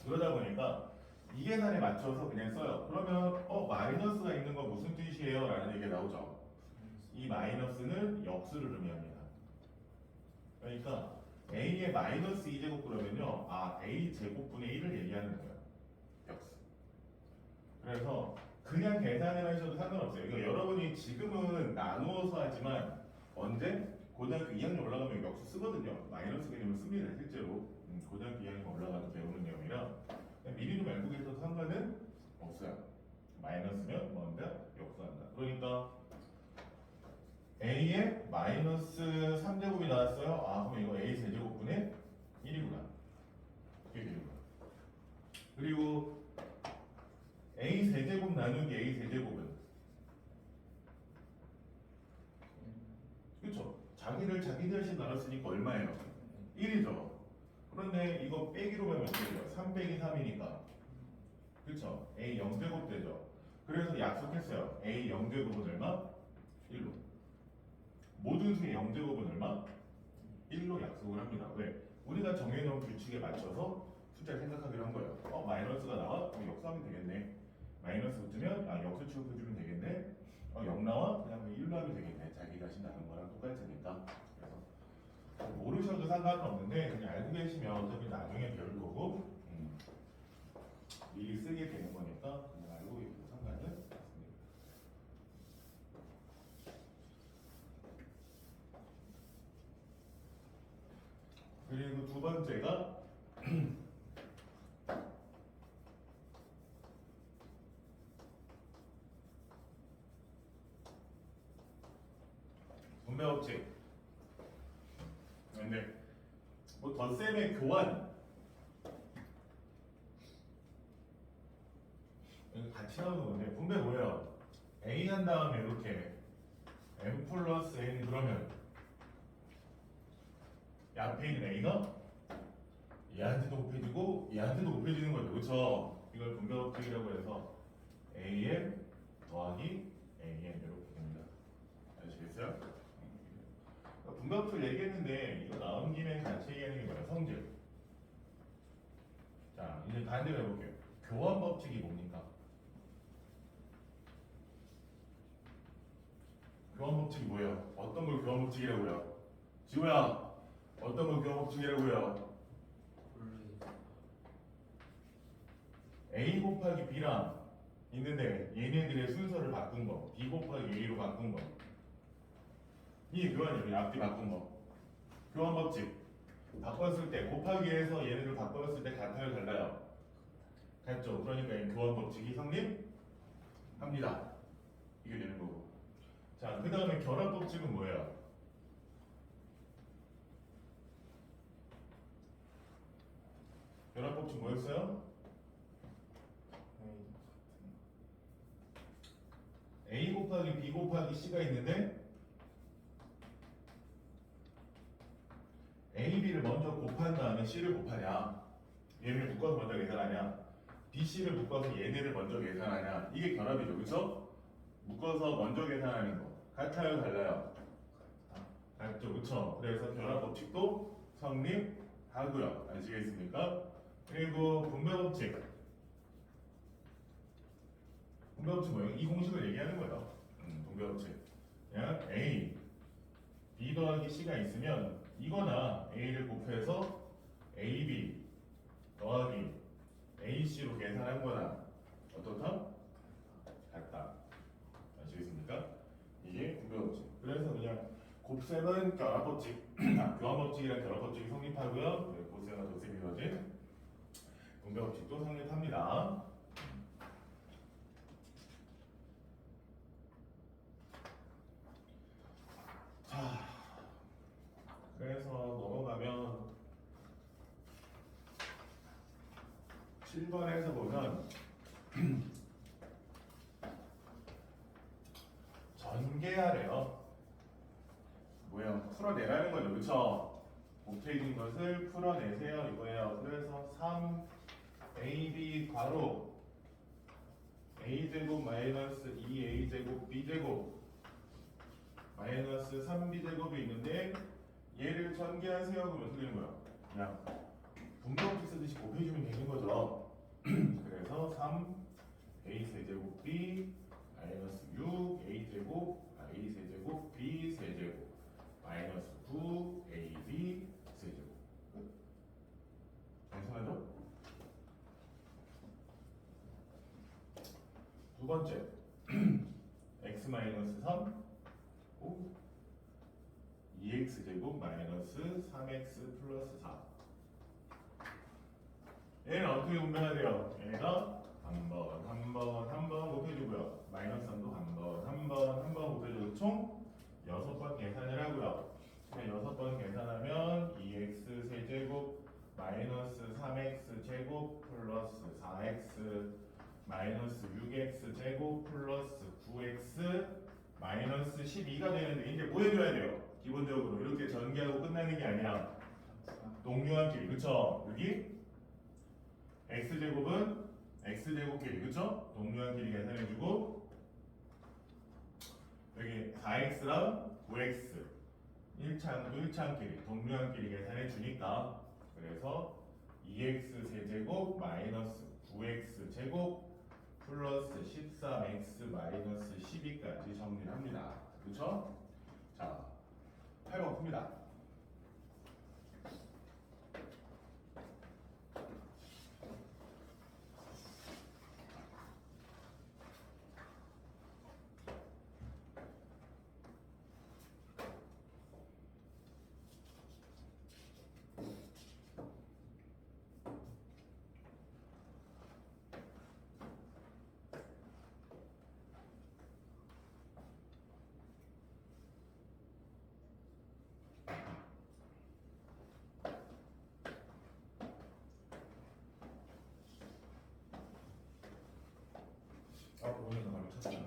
그러다 보니까 이 계산에 맞춰서 그냥 써요. 그러면 마이너스가 있는 건 무슨 뜻이에요? 라는 얘기가 나오죠. 이 마이너스는 역수를 의미합니다. 그러니까 a의 마이너스 2제곱 그러면요 a 제곱분의 1을 얘기하는 거예요. 역수. 그래서 그냥 계산을 하셔도 상관없어요. 그러니까 여러분이 지금은 나누어서 하지만 언제? 고등학교 2학년 올라가면 역수 쓰거든요. 마이너스 개념을 씁니다. 실제로 고등학교 2학년 올라가서 배우는 내용이라 미리 좀 알고 계셔도 상관은 없어요. 마이너스면 뭔가 역수한다. 그러니까 a의 마이너스 3제곱이 나왔어요. 그럼 이거 a 세제곱분의 1이구나. 이렇게 되는 거야. 그리고 a 세제곱 나누기 a 세제곱은 그쵸? 자기를 자기 자신 나눴으니까 얼마예요? 1이죠. 그런데 이거 빼기로 하면 어떻게 돼요? 3 빼기 3이니까 그쵸? a 0제곱 되죠. 그래서 약속했어요. a 0제곱은 얼마? 1로. 모든 수의 0제곱은 얼마? 1로 약속을 합니다. 왜? 우리가 정해놓은 규칙에 맞춰서 숫자를 생각하기로 한 거예요. 마이너스가 나와? 그럼 역수하면 되겠네. 마이너스 붙으면 역수 취급해주면 되겠네. 0 나와? 그냥 1로 하면 되겠네. 자기 자신 나눈 거랑 똑같으니까. 그래서 모르셔도 상관은 없는데 그냥 알고 계시면 어차피 나중에 배울 거고 미리 쓰게 되는 거니까 그냥 알고 계셔도 상관은 없습니다. 그리고 두 번째가 분배 법칙. 근데 뭐 덧셈의 교환 같이 나오는 건데 분배 뭐예요? A 한 다음에 이렇게 M 플러스 N 그러면 이 앞에 있는 A가 얘한테도 곱해지고 얘한테도 곱해지는 거죠. 그렇죠? 이걸 분배 법칙이라고 해서 AM 더하기 AM 이렇게 됩니다. 아시겠어요? 분배 법칙 얘기했는데 이거 나온 김에 같이 얘기하는 게 뭐예요? 성질. 자, 이제 반대로 해볼게요. 교환 법칙이 뭡니까? 교환 법칙이 뭐예요? 어떤 걸 교환 법칙이라고요? 지호야, 어떤 걸 교환 법칙이라고요? A 곱하기 B랑 있는데 얘네들의 순서를 바꾼 거, B 곱하기 A로 바꾼 거. 이게 교환이에요. 앞뒤 바꾼 거. 교환 법칙. 바꿨을 때 곱하기에서 얘네들 바꿨을 때 같아요, 달라요? 같죠. 그러니까 이 교환 법칙이 성립합니다. 이게 되는 거고. 자, 그 다음에 결합 법칙은 뭐예요? 결합 법칙 뭐였어요? A 곱하기 B 곱하기 C가 있는데 A, B를 먼저 곱한 다음에 C를 곱하냐, 얘를 묶어서 먼저 계산하냐, B, C를 묶어서 얘네를 먼저 계산하냐, 이게 결합이죠. 그쵸? 묶어서 먼저 계산하는 거 같아요, 달라요? 같죠. 그쵸? 그래서 결합 법칙도 성립하고요. 아시겠습니까? 그리고 분배 법칙. 분배 법칙 뭐예요? 이 공식을 얘기하는 거예요. 분배 법칙. 그냥 A, B 더하기 C가 있으면 이거나 A를 곱해서 AB 더하기 AC로 계산한 거나 어떻다? 같다. 아시겠습니까? 이게 분배 법칙. 그래서 그냥 곱셈은 결합 법칙, 교환 법칙이랑 결합 법칙이 성립하고요. 곱셈과 덧셈이 이루어진 분배 법칙도 성립합니다. 자, 그래서 넘어가면 7번에서 보면 전개하래요. 뭐예요? 풀어내라는 거죠. 그쵸? 곱해진 것을 풀어내세요 이거예요. 그래서 3ab 괄호 a제곱 마이너스 2a제곱 b제곱 마이너스 3b제곱이 있는데 얘를 전개하세요 그러면 어떻게 되는 거야? 그냥 분배법칙 쓰듯이 곱해주면 되는 거죠. 그래서 3a 세제곱 b 마이너스 6a 제곱 a 세제곱 b 세제곱 마이너스 9ab 세제곱. 단순하죠? 두 번째 x 마이너스 3 2x 제곱 마이너스 3x 플러스 4. 얘는 어떻게 분배해야 돼요? 얘가 한 번 곱해주고요. 마이너스 3도 한 번 곱해주고 총 6번 계산을 하고요. 6번 계산하면 2x 세제곱 마이너스 3x 제곱 플러스 4x 마이너스 6x 제곱 플러스 9x 마이너스 12가 되는데 이제 뭐 해줘야 돼요? 기본적으로 이렇게 전개하고 끝나는 게 아니라 동류한끼리. 그쵸? 여기 x제곱은 x제곱끼리. 그쵸? 동류한끼리 계산해주고 여기 4x랑 9x 1차끼리 동류한끼리 계산해주니까 그래서 2x 세제곱 마이너스 9x 제곱 플러스 13x 마이너스 12까지 정리합니다. 그렇죠? 자, 8번 풉니다. 오늘 바로 찾자. 실수.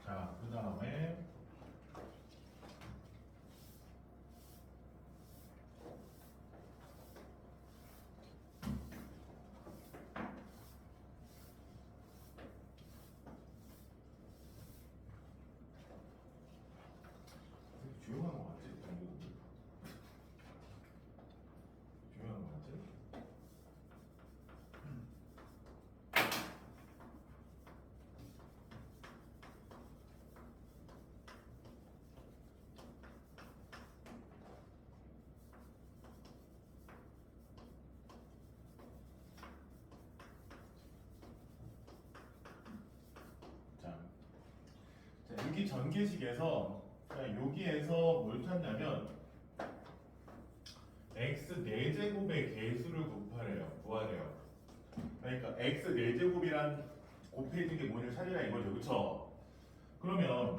자, 그 다음에 조용한 거 같지? 전부 조용한 거 같지? 자, 여기 전개식에서 여기에서 뭘 찾냐면 x 4제곱의 개수를 구하래요. 그러니까 x 4제곱이란 곱해진 게 뭐냐 찾으라 이거죠, 그쵸? 그러면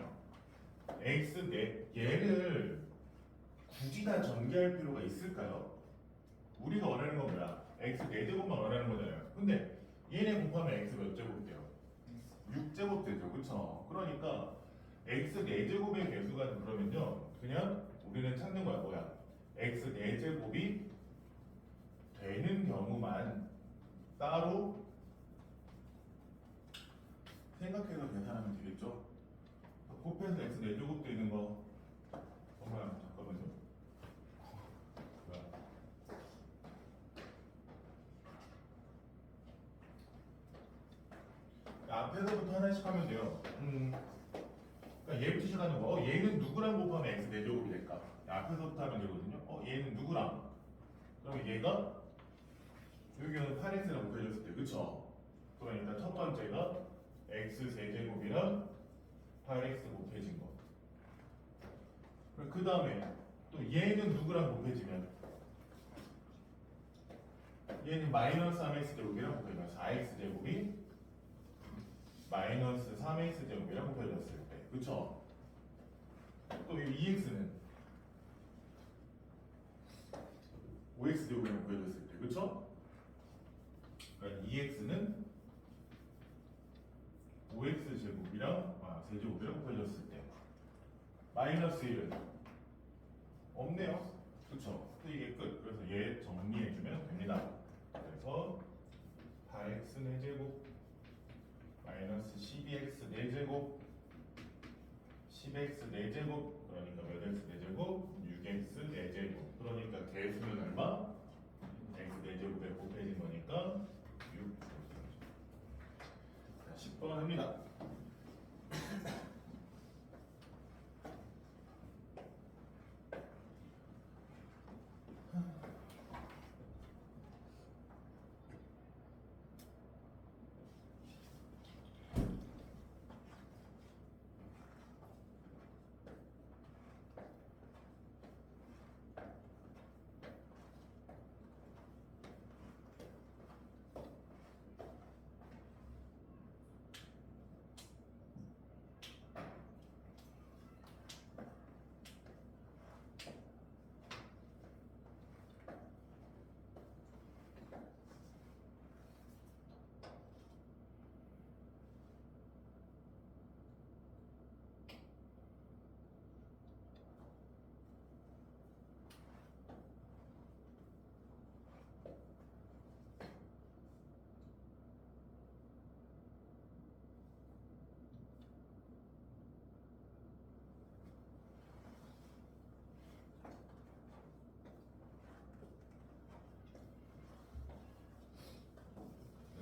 x 4 얘를 굳이 다 전개할 필요가 있을까요? 우리가 원하는 건 뭐야? x 4제곱만 원하는 거잖아요. 근데 얘네 곱하면 x 몇 제곱 돼요? 6제곱 되죠, 그쵸? 그러니까 x 4제곱의 개수가 그러면요 그냥 우리는 찾는 거야 뭐야 x 4제곱이 되는 경우만 따로 생각해서 계산하면 되겠죠. 곱해서 x 4제곱 되는 거 뭐야 잠깐만요. 뭐야. 앞에서부터 하나씩 하면 돼요. 그러니까 얘부터 시작하는 거. 얘는 누구랑 곱하면 x 4제곱이 될까? 앞에서부터 하면 되거든요. 얘는 누구랑? 그럼 얘가 여기는 8x랑 곱해졌을 때, 그쵸? 그러니까 첫 번째가 x 세제곱이랑 8x 곱해진 거. 그 다음에 또 얘는 누구랑 곱해지면? 얘는 마이너스 3x 제곱이랑 곱해지면 4x 제곱이 마이너스 3x 제곱이랑 곱해졌을 때, 그쵸? 또 이 2x는 5x 제곱이라고 구해줬을 때, 그쵸? 그러니까 2x는 5x 제곱이랑 세제곱이랑 구해줬을 때 마이너스 1은 없네요. 그쵸? 이게 끝. 그래서 얘 정리해주면 됩니다. 그래서 8x 4제곱 마이너스 12x 4제곱 10x 4제곱 그러니까 몇 x 4제곱 6x 4제곱 그러니까 개수는 얼마? x 4제곱에 곱해진 거니까 6. 자, 10번 합니다.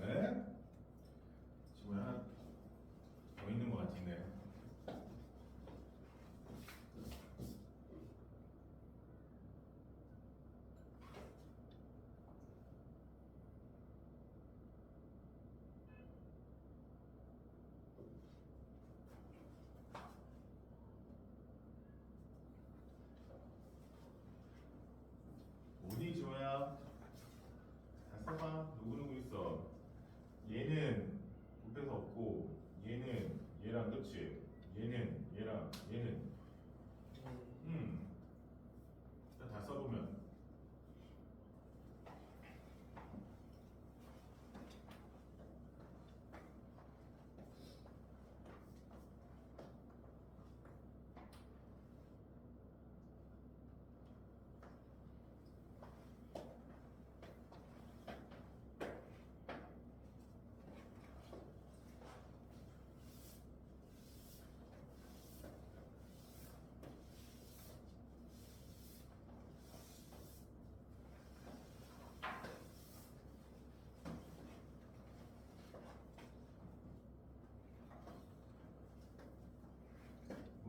네. 지금 하나 더 있는 것 같은데. 어디 지호야? 다 써봐. 누구누구 있어? 얘는 곱해서 없고 얘는 얘랑 그치? 얘는 얘랑 얘는 다 써보면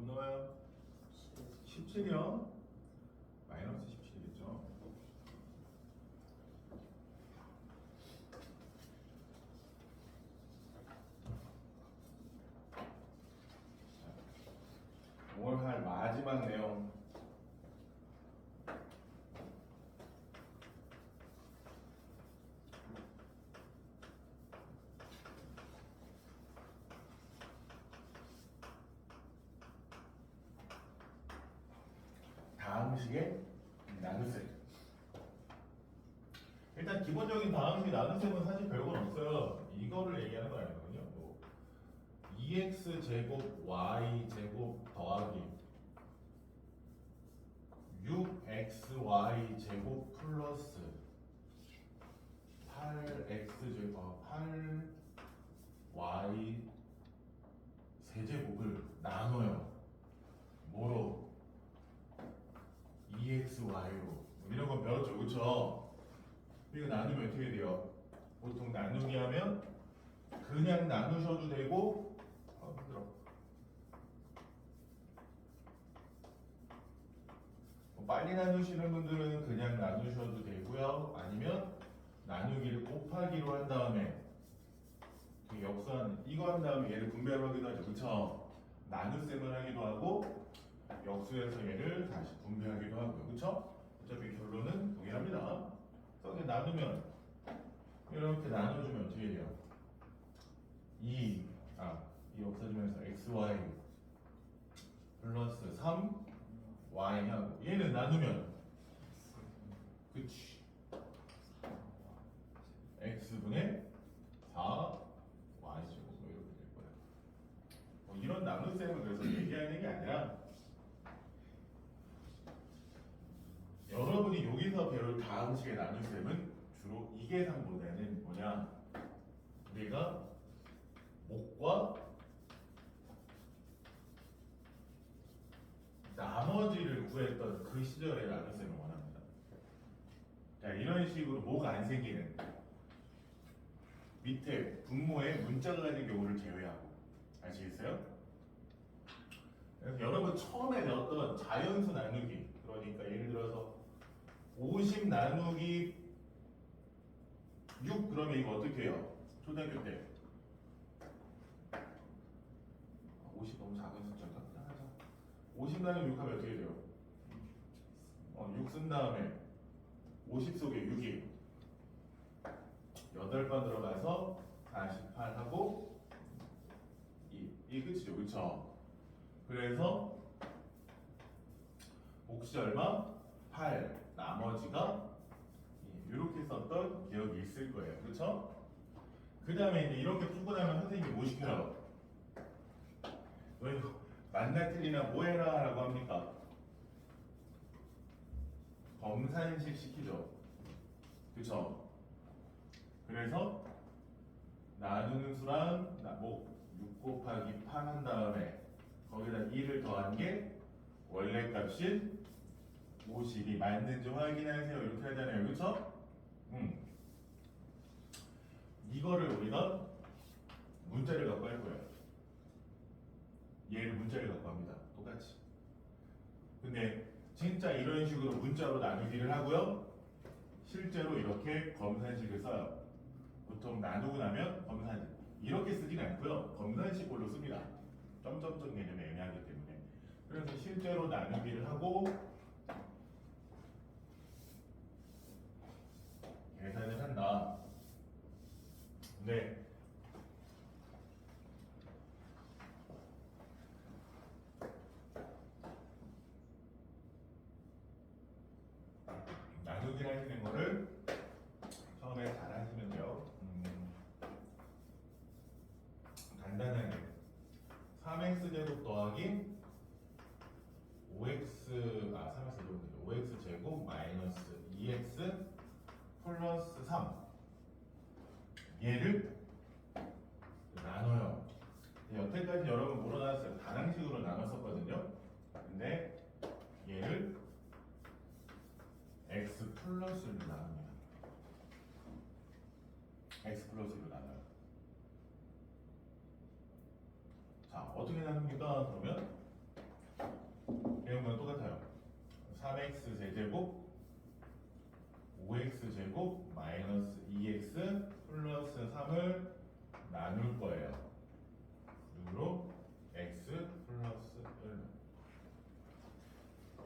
뭐 나와요? 17이요? 마이너스 17이겠죠? 오늘 할 마지막 내용 다항식의 나눗셈. 일단 기본적인 다항식 나눗셈은 사실 별건 없어요. 이거를 얘기하는 거 아니거든요. 뭐 2x 제곱 y 제곱 더하기 6xy 제곱 플러스 8x 제곱 8y 세제곱을 나눠요. 뭐로? 2xy로 이런 거 배웠죠, 그쵸? 이거 나누면 어떻게 돼요? 보통 나누기 하면 그냥 나누셔도 되고 힘들어. 빨리 나누시는 분들은 그냥 나누셔도 되고요. 아니면 나누기를 곱하기로 한 다음에 그 역수한 이거 한 다음에 얘를 분배를 하기도 하죠, 그쵸? 나눗셈을 하기도 하고 역수에서 얘를 다시 분배하기도 하고요, 그쵸? 어차피 결론은 동일합니다. 그래서 나누면 이렇게 나눠주면 어떻게 돼요? 2 없어지면서 xy 플러스 3y 하고 얘는 나누면 그치 방식의 나눗셈은 주로 이 계산보다는 뭐냐, 우리가 목과 나머지를 구했던 그 시절의 나눗셈을 원합니다. 자, 이런 식으로 목 안 생기는 밑에 분모에 문자가 가진 경우를 제외하고, 아시겠어요? 그래서 여러분 처음에 배웠던 자연수 나누기, 그러니까 예를 들어서 50 나누기 6, 그러면 이거 어떻게 해요? 초등학교 때 50 너무 작은 숫자인가? 50 나누기 6 하면 어떻게 돼요? 6 쓴 다음에 50 속에 6이 8번 들어가서 48하고 2 끝이죠, 그쵸? 그래서 몫이 얼마? 8, 나머지가 이렇게 썼던 기억이 있을 거예요, 그쵸? 그 다음에 이제 이렇게 풀고 나면 선생님이 뭐 시켜요? 너 이거 맞나 틀리나 뭐 해라 라고 합니까? 검산식 시키죠, 그쵸? 그래서 나누는 수랑 목 6 곱하기 8 한 다음에 거기다 2를 더한 게 원래 값인 50이 맞는지 확인하세요, 이렇게 하잖아요, 그쵸? 이거를 우리가 문자를 갖고 할 거예요. 얘를 문자를 갖고 합니다, 똑같이. 근데 진짜 이런 식으로 문자로 나누기를 하고요, 실제로 이렇게 검산식을 써요. 보통 나누고 나면 검산식 이렇게 쓰진 않고요, 검산식으로 씁니다. 점점점 개념이 애매하기 때문에. 그래서 실제로 나누기를 하고 계산을 한다. 근데 나누기를 하시는 거를 처음에 잘 하시면 돼요. 간단하게 3x 제곱 더하기 3x 제곱 마이너스 2x 플러스 3 얘를 나눠요. 여태까지 여러분 뭐로 나눴어요? 다항식으로 나눴었거든요. 근데 얘를 x 플러스로 나눕니다. x 플러스로 나눠요. 자, 어떻게 나눕니까? 그러면 내용은 똑같아요. 3x 세제곱 5x 제곱 마이너스 2x 플러스 3을 나눌 거예요. 그리고 x 플러스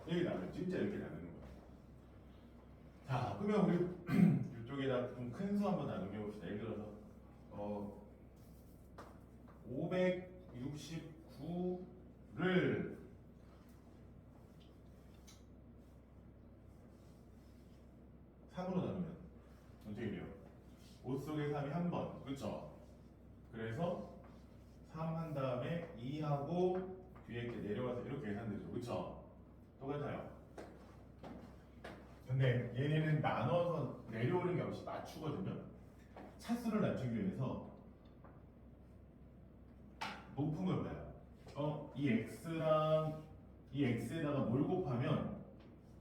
1 이렇게 나눠요. 진짜 이렇게 나누는 거예요. 자, 그러면 우리 이쪽에다 좀 큰 수 한번 나누게 봅시다. 예를 들어서 569를 3으로 나누면 어떻게 돼요? 5 속에 3이 한 번, 그렇죠? 그래서 3 한 다음에 2하고 뒤에 이렇게 내려와서 이렇게 계산되죠, 그렇죠? 똑같아요. 근데 얘네는 나눠서 내려오는 게 없이 맞추거든요. 차수를 낮추기 위해서 높은 걸 봐요. 이 x랑 이 x에다가 뭘 곱하면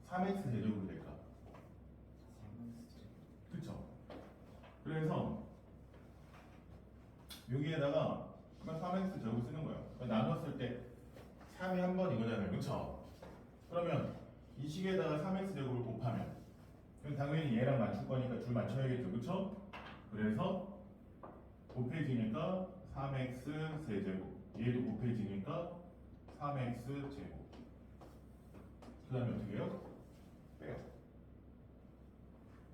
3x 제곱이 될까? 그쵸? 그래서 여기에다가 3x 제곱 쓰는 거예요. 나눴을 때 3이 한 번 이거잖아요, 그쵸? 그러면 이 식에다가 3x 제곱을 곱하면 그럼 당연히 얘랑 맞출 거니까 줄 맞춰야겠죠, 그쵸? 그래서 곱해지니까 3x 세제곱, 얘도 곱해지니까 3x 제곱. 그 다음에 어떻게 해요? 빼요.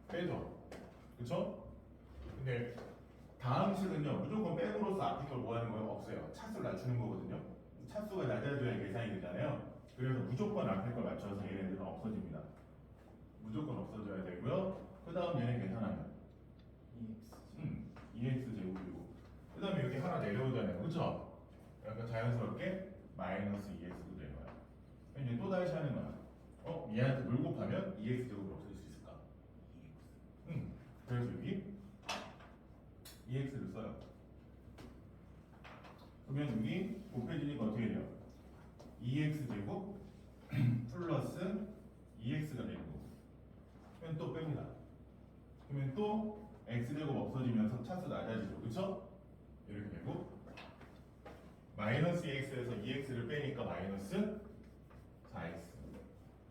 빼죠, 그쵸? 근데 다항식은요, 무조건 빼므로써 앞에 걸 뭐 하는 거예요? 없어요. 차수를 낮추는 거거든요. 차수가 낮아져야 계산이 되잖아요. 그래서 무조건 앞에 걸 맞춰서 얘네들은 없어집니다. 무조건 없어져야 되고요. 그 다음 얘네 계산하면 2x 제곱이고, 그 다음에 여기 하나 내려오잖아요, 그쵸? 그러니까 자연스럽게 마이너스 2x도 내려와요. 이제 또 다시 하는 거야. 얘한테 물 곱하면 2x 제곱을 없앨 수 있을까? 그래서 여기 EX를 써요. 그러면 여기 곱해지니까 어떻게 돼요? EX 제곱 플러스 EX가 되는 거고. 그러면 또 뺍니다. 그러면 또 X제곱 없어지면서 차수 낮아지죠. 그쵸? 이렇게 되고 마이너스 EX에서 EX를 빼니까 마이너스 4X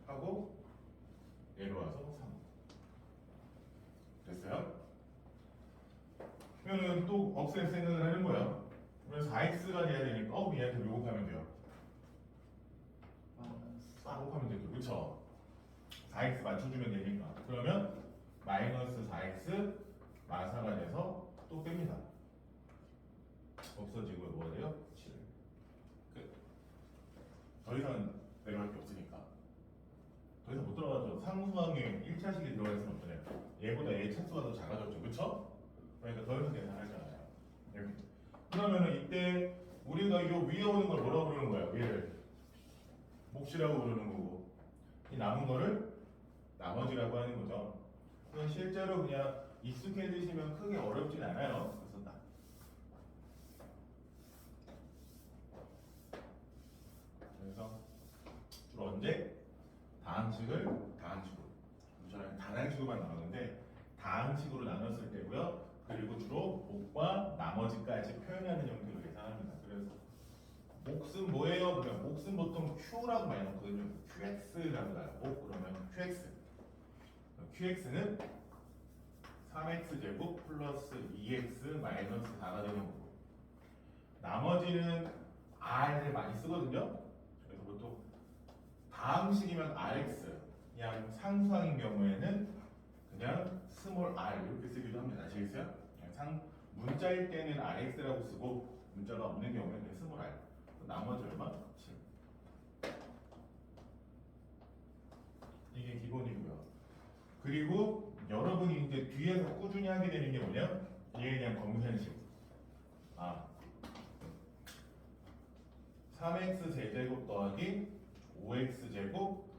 하고 내려와서 3 됐어요? 그러면 또 없앨 생각을 하는 거야. 그러면 4X가 돼야 되니까 얘한테 왜 곱하면 돼요? 마이너스 4 곱하면 되죠. 그쵸? 4X 맞춰주면 되니까. 그러면 마이너스 4X 마사가 돼서 또 뺍니다. 없어지고 뭐가 돼요? 7. 끝. 더 이상 내려갈 게 없으니까. 더 이상 못 들어가죠. 상수항에 1차식이 들어갈 수는 없잖아요. 얘보다 얘 차수가 더 작아졌죠. 그쵸? 그러니까 더 이상 계산하지 않아요. 이렇게. 그러면은 이때 우리가 요 위에 오는 걸 뭐라고 부르는 거예요? 얘를 몫이라고 부르는 거고 이 남은 거를 나머지라고 하는 거죠. 그건 실제로 그냥 익숙해지시면 크게 어렵진 않아요. 그래서 딱 그래서 주로 언제? 다항식으로 저는 단항식으로만 나오는데 다항식으로 나눴을 때고요. 그리고 주로 몫과 나머지까지 표현하는 형태로 계산합니다. 그래서 몫은 뭐예요? 그러면 몫은 보통 Q라고 많이 넣거든요. QX라고 나요. 몫 그러면 QX. QX는 3x 제곱 플러스 2x 마이너스 4가 되는 거고 나머지는 R을 많이 쓰거든요. 그래서 보통 다항식이면 RX 그냥 상수항인 경우에는 그냥 스몰 r 이렇게 쓰기도 합니다. 아시겠어요? 그냥 문자일 때는 RX라고 쓰고 문자가 없는 경우에는 그냥 스몰 r 나머지 얼마? 7 이게 기본이고요. 그리고 여러분이 이제 뒤에서 꾸준히 하게 되는 게 뭐냐? 이게 그냥 검산식. 3x 제곱 더하기 5x 제곱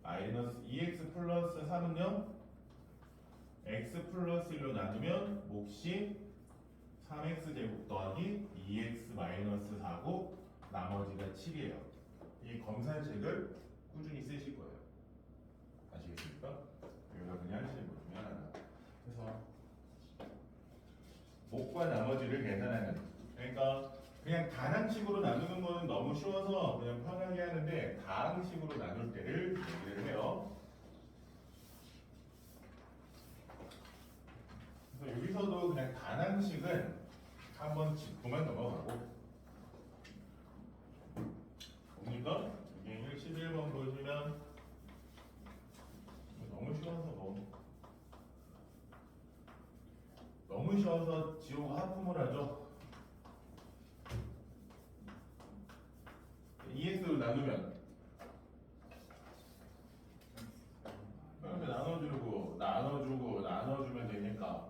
마이너스 2x 플러스 3은요? x 플러스 1로 나누면 몫이 3x 제곱 더하기 2x 마이너스 4고 나머지가 7이에요. 이 검산식을 꾸준히 쓰실 거예요. 아시겠습니까? 여기가 그냥 하시는 것 중에 하나다. 그래서 몫과 나머지를 계산하는 그러니까 그냥 단항식으로 나누는 거는 너무 쉬워서 그냥 편하게 하는데 다항식으로 나눌 때를 얘기를 해요. 그래서 여기서도 그냥 단항식은 한번 짚고만 넘어가고 뭡니까? 이게 11번 보시면 너무 쉬워서 지우고 하품을 하죠. 2x로 나누면 그러면 나눠주면 되니까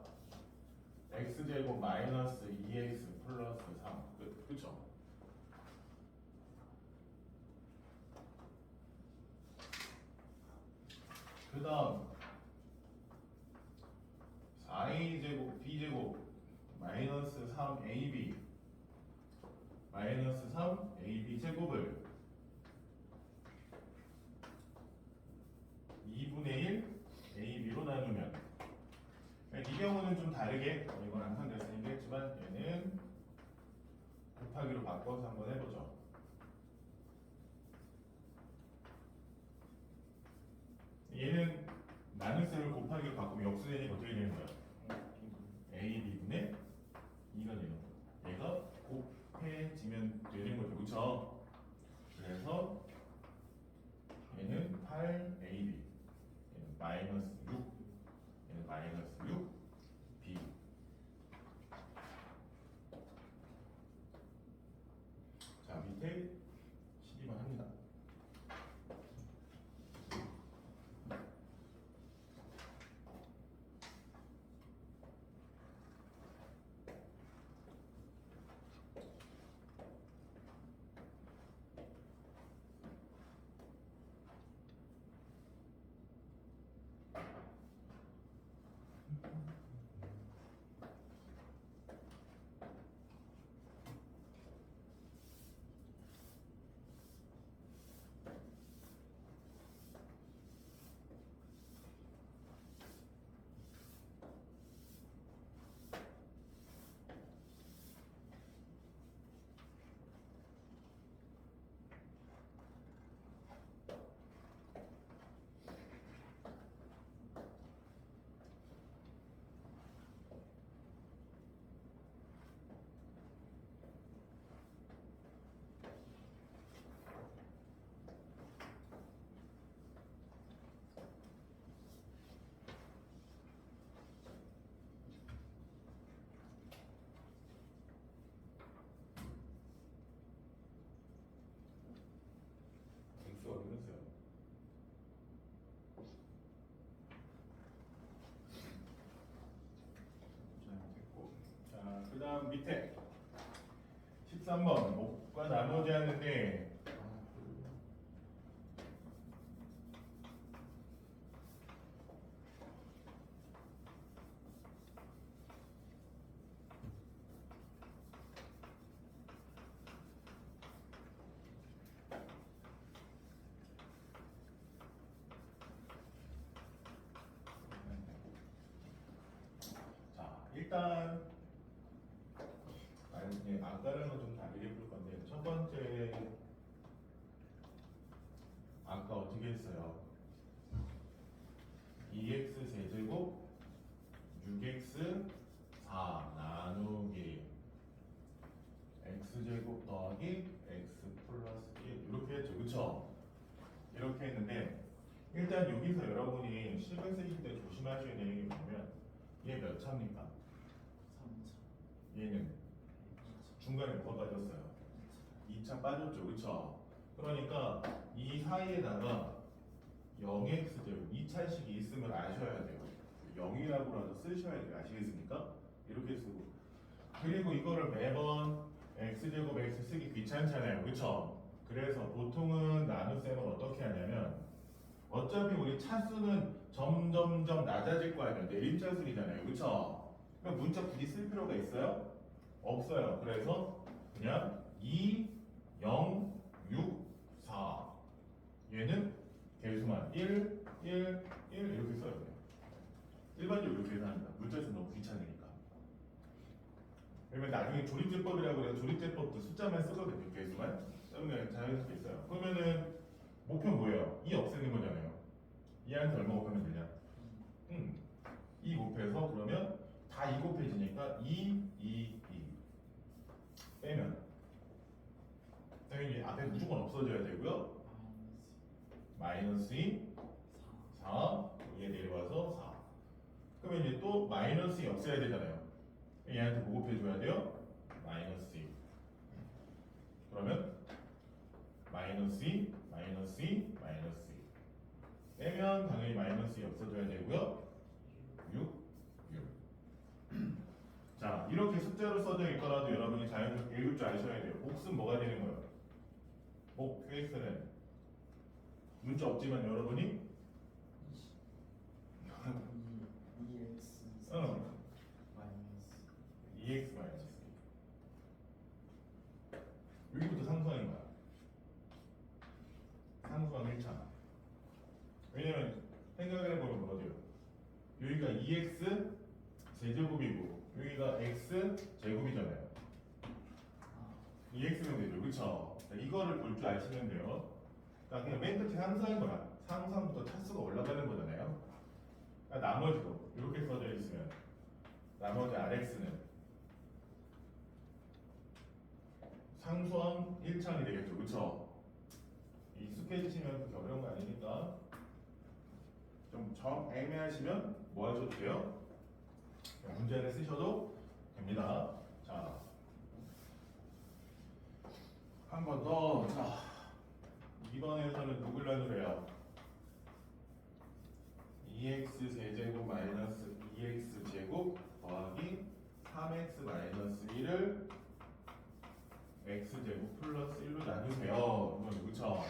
x제곱 마이너스 2x 플러스 3 그쵸? 그 다음 4a제곱 b제곱 마이너스 3ab 마이너스 3ab 제곱을 2분의 1 ab로 나누면 이 경우는 좀 다르게 이건 항상 됐으니까 했지만 얘는 곱하기로 바꿔서 한번 해보죠. 얘는 나눗셈을 곱하기로 바꾸면 역수되니까 어떻게 되는 거야? ab분의 2가 되는 거야. 얘가 곱해지면 되는 거죠. 그쵸? 그래서 얘는 8ab 얘는 마이너스 6 얘는 마이너스 6b 자 밑에 12번 합니다. 다음 밑에 13번 목과 나머지 하는데 자 일단 아까랑은 좀 다르게 볼 건데 첫 번째 아까 어떻게 했어요? 2x 세제곱 6x 4 나누기 x제곱 더하기 x 플러스 1 이렇게 했죠 그쵸? 이렇게 했는데 일단 여기서 여러분이 식을 쓰실 때 조심하셔야 되는 게 뭐냐면 얘 몇 차입니까? 3차. 얘는 중간에 뭐가 빠졌어요? 2차 빠졌죠 그쵸? 그러니까 이 사이에다가 0x제곱 2차식이 있음을 아셔야 돼요 0이라고라도 쓰셔야 돼요 아시겠습니까? 이렇게 쓰고 그리고 이거를 매번 x제곱 x 쓰기 귀찮잖아요 그쵸? 그래서 보통은 나눗셈을 어떻게 하냐면 어차피 우리 차수는 점점점 낮아질 거 아니에요 내림차순이잖아요 그쵸? 그럼 문자 굳이 쓸 필요가 있어요? 없어요 그래서 그냥 2, 0, 6, 4 얘는 개수만 1, 1, 1 이렇게 써요 그냥. 일반적으로 이렇게 계산합니다 문자에서 너무 귀찮으니까 그러면 나중에 조립제법이라고 해서 조립제법도 숫자만 쓰거든요 개수만 그러면 자연스럽게 있어요 그러면은 목표는 뭐예요? 2 없애는 거잖아요 2한테 얼마 곱하면 되냐? 2 곱해서 그러면 다 2 곱해지니까 2, 2, 2 빼면 당연히 앞에 무조건 없어져야 되고요 마이너스 2, 4 여기에 내려와서 4 그러면 이제 또 마이너스 2 없애야 되잖아요 얘한테 뭐 곱해줘야 돼요? 마이너스 2 그러면 마이너스 2, 마이너스 2, 마이너스 2 빼면 당연히 마이너스 2 없어져야 되고요 6, 6 자 이렇게 숫자로 써져 있더라도 여러분이 자연스럽게 읽을 줄 아셔야 돼요 복수는 뭐가 되는 거예요? 복 QX는 문자 없지만 여러분이 2x 응. 마이너스 2x 마이너스 여기부터 상수항인 거야 상수항 1차 왜냐면 생각을 해보면 뭐죠? 여기가 2x 제제곱이고 여기가 x 제곱이잖아요 2x면 되죠 그쵸? 이거를 볼 줄 아시면 돼요 그러니까 그냥 맨 끝에 상수항인 거야 상수항부터 차수가 올라가는 거잖아요 그러니까 나머지도 이렇게 써져 있으면 나머지 rx는 상수항 1창이 되겠죠 그쵸? 익숙해지시면 그렇게 어려운 거 아니니까 좀 정 애매하시면 뭐 하셔도 돼요? 문제를 쓰셔도 됩니다 자 한 번 더 자 2번에서는 누굴 나누래요? 2x 세제곱 마이너스 2x 제곱 더하기 3x 마이너스 1을 x제곱 플러스 1로 나누세요 이건 그쵸?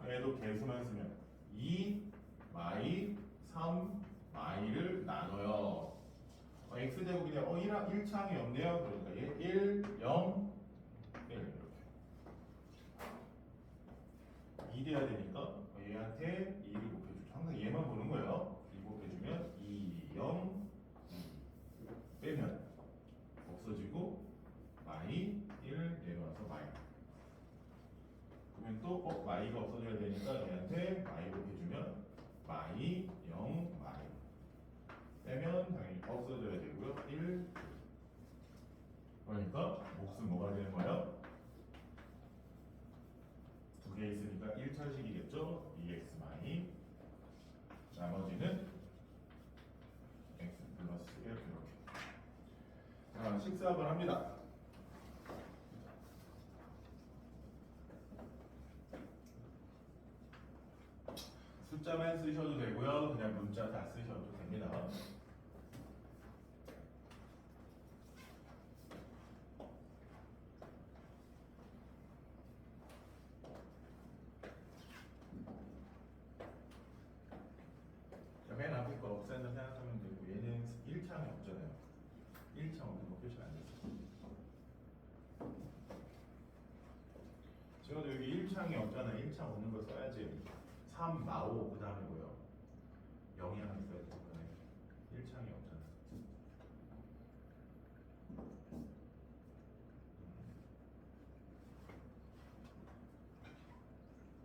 얘도 개수만 쓰면 2 마이 3 마이를 나눠요 x제곱이 그냥 1창이 없네요 그러니까 얘 1, 0, 1 이렇게 2 돼야 되니까 얘한테 2를 곱해주죠 항상 얘만 보는 거예요 2 곱해주면 2, 0, 2 빼면 없어지고 마이 1 내려와서 마이 그러면 또 마이가 없어져야 되니까 얘한테 마이 곱해주면 마이 0 마이 빼면 당연히 없어져야 되고요 1 그러니까 몫은 뭐가 되는 거예요? 두 개 있으니까 1차식이겠죠 2x 마이 나머지는 x 플러스 1 이렇게 자 식사합을 합니다 숫자만 쓰셔도 되고요 그냥 문자 다 쓰셔도 됩니다 1창이 없잖아. 1창 없는 거 써야지. 3, 마오 그 다음에 뭐요? 0이 하나 있어야지. 이번에 1창이 없잖아.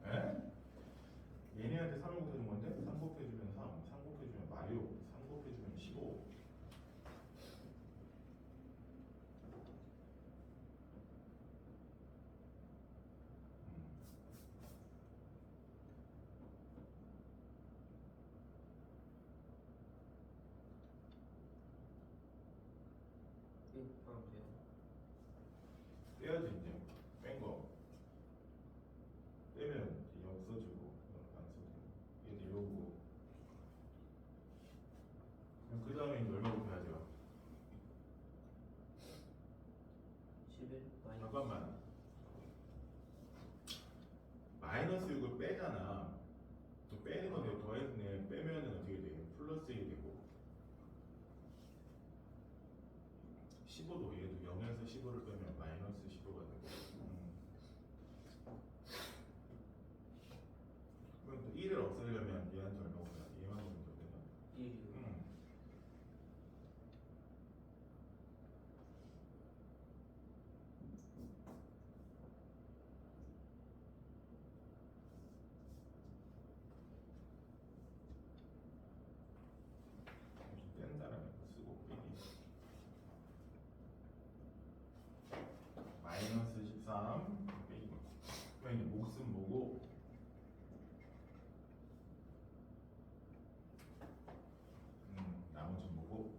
에? 얘네한테 3을 곱해준 건데 3 곱해주면 3, 3 곱해주면 마요, 3 곱해주면 15. 곱하면 돼요. 빼야지 이제 뺀 거. 빼면 이제 0 써주고 안 써주고 이게 이제 요거. 그 다음에 이제 얼마 곱해야죠? 11 마이너스. 잠깐만. 마이너스 6을 빼잖아. 또 빼는 건데 더했네. 빼면은 어떻게 돼? 플러스 1이 되고 15도 얘도 0에서 15를 빼면 마이너스 15가 되고 그럼 또 1을 없애려면 얘한테 얼마 곱해야 돼? 얘만 곱하면 되나? 1이요. 뺀다라는 거 쓰고 빼기 마이너스 13 빼기 그럼 이제 몫은 뭐고 나머지는 뭐고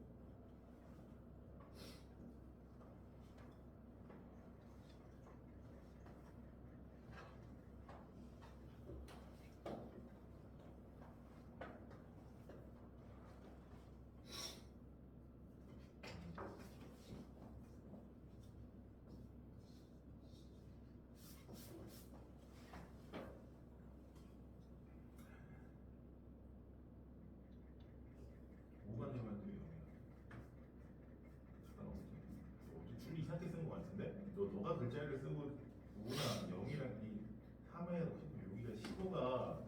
뭐가 되면 돼요? 줄이 이상하게 쓴 거 같은데? 너가 글자를 쓰고 5나 0이랑 이 3에 여기가 15가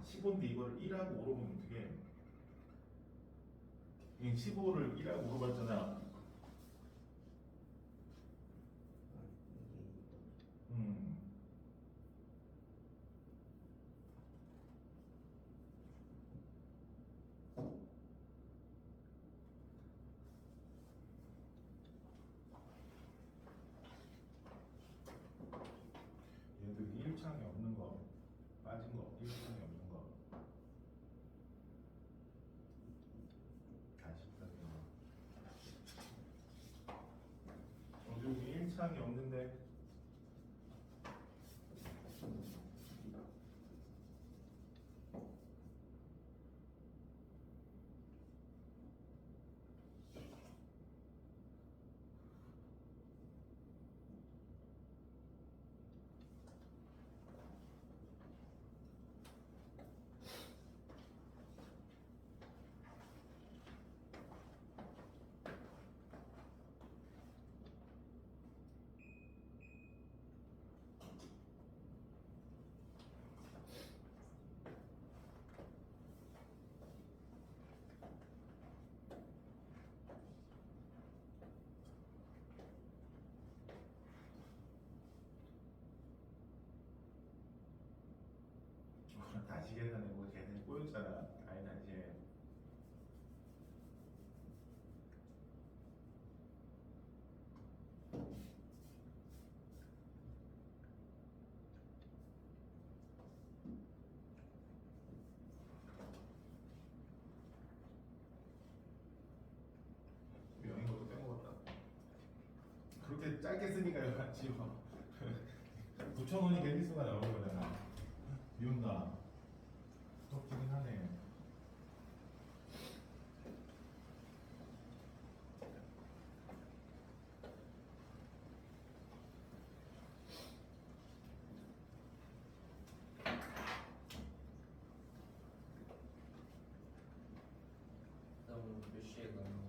15인데 이걸 1하고 5로 보면 어떻게 15를 1하고 5로 봤잖아. 음. 얘도 1창이 없는 거 빠진 거 1창이 없는 거 다시 빠진 거 여기 1창이 없는데 다시 계산해보고 계산이 꼬였잖아. 아니 다시 해. 명인 것도 빼먹었다. 그렇게 짧게 쓰니까 지금 9,000원이 개리수가 나오는 거잖아. 미운다. 부럽지긴 하네. 그다음 몇 시에 가요?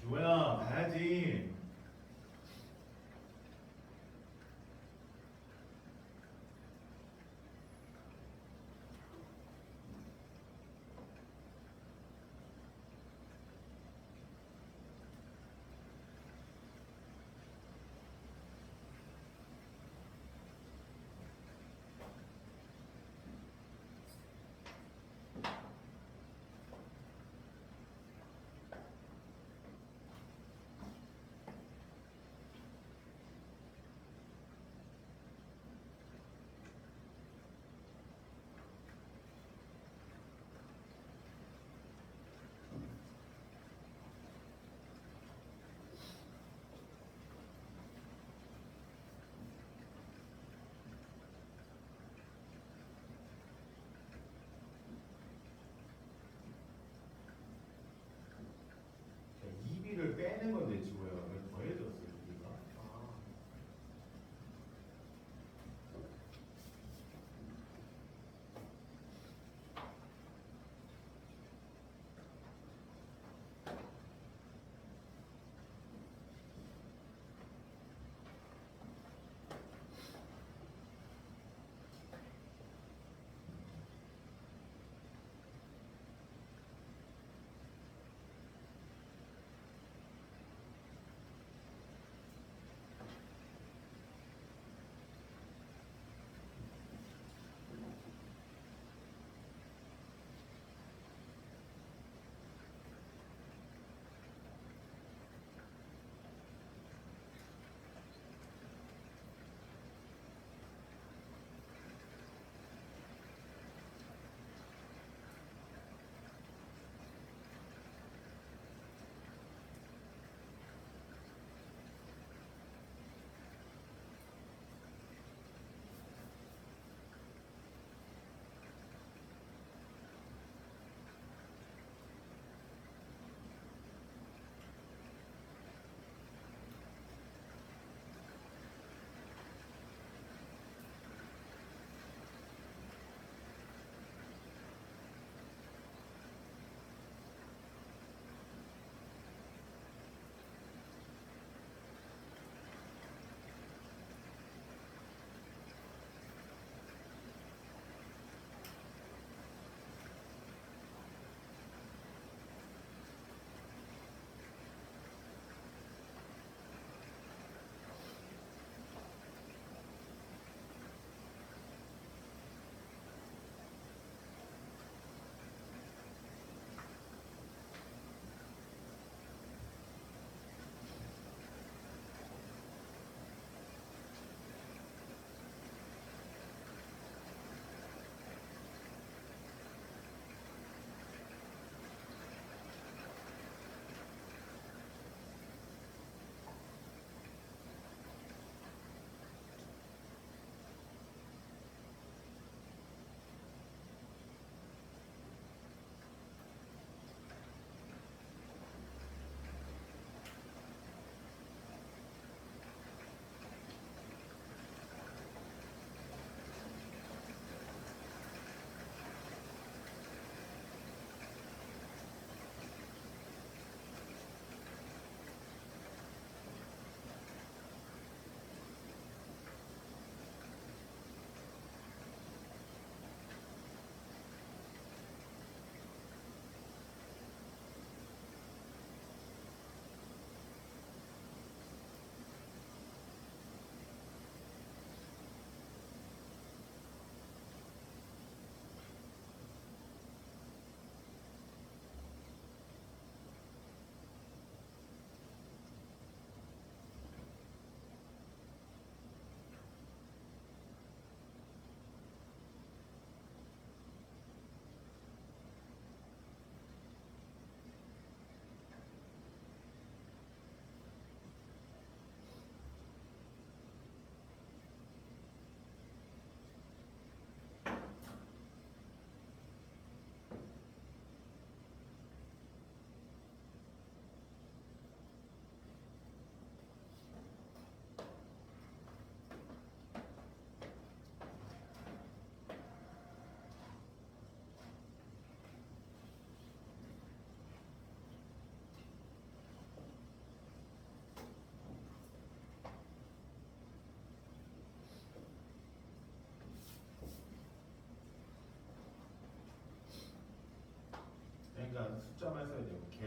기호야 가야지.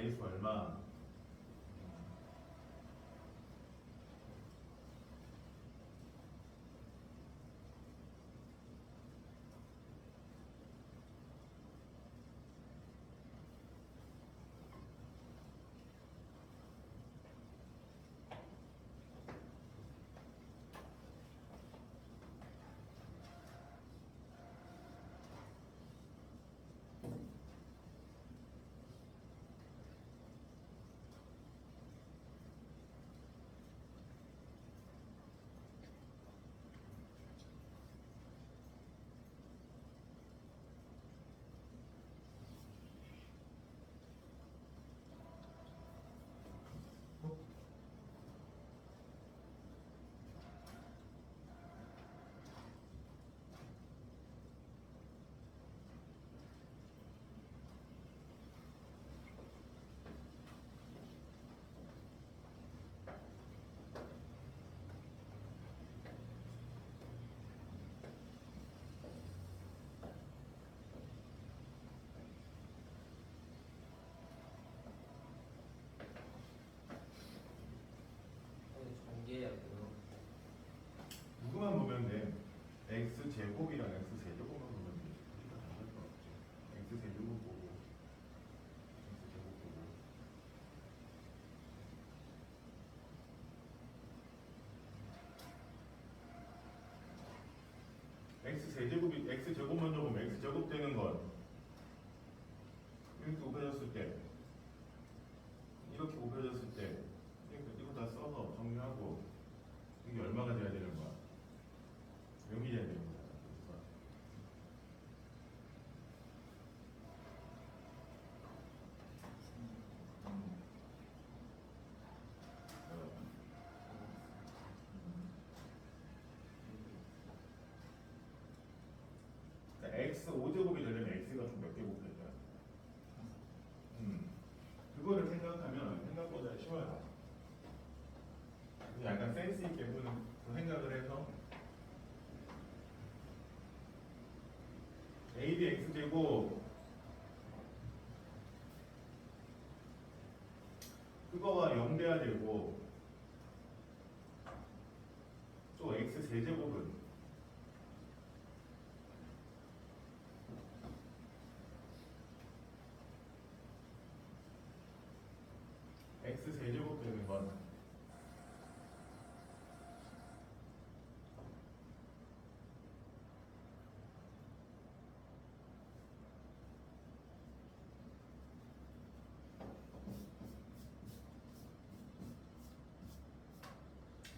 제수 얼마? 전개해야 돼요. 누구만 보면 돼. x 제곱이랑 x 세제곱만 보면 돼. 우리가 다를 거 없지. x 세제곱 보고 x 제곱 보고. x 세제곱이 x 제곱 먼저 보면 x 제곱 되는 건 이렇게 곱해졌을 때 이렇게 곱해졌을 때 이거 다 써서 정리하고 이게 얼마가 돼야 되는 거야? 0이 돼야 되는 거야. 그래서 x 5제곱이 되려면 x가 좀 몇 개 곱해져야 돼? 그거를 생각하면 생각보다 쉬워요. 약간 센스 있게 그 생각을 해서 AB X제곱 그거가 0 돼야 되고 또 X 세제곱은 X 세제곱 되는 건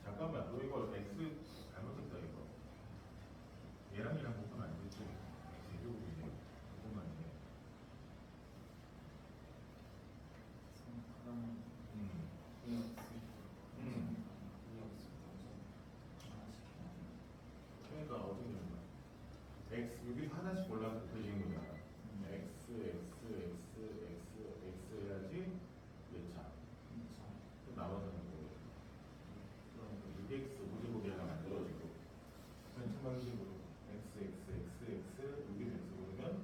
잠깐만, 너 이거 x 잘못했다 이거. 얘랑 얘랑 곱하면 안 되지. x 제곱이네. 곱하면 안 돼. 그럼 음. 이 없을 음. 이 없을 그러니까 어떻게 되는 거야? x 여기서 하나씩 골라서 곱해지는 거잖아. x, x, x, x, x 해야지 몇 차? 그럼 나머지는 뭐? 그럼 6x 5제곱이 하나 만들어지고 전체 방식으로 x, x, x, x, 6x 그러면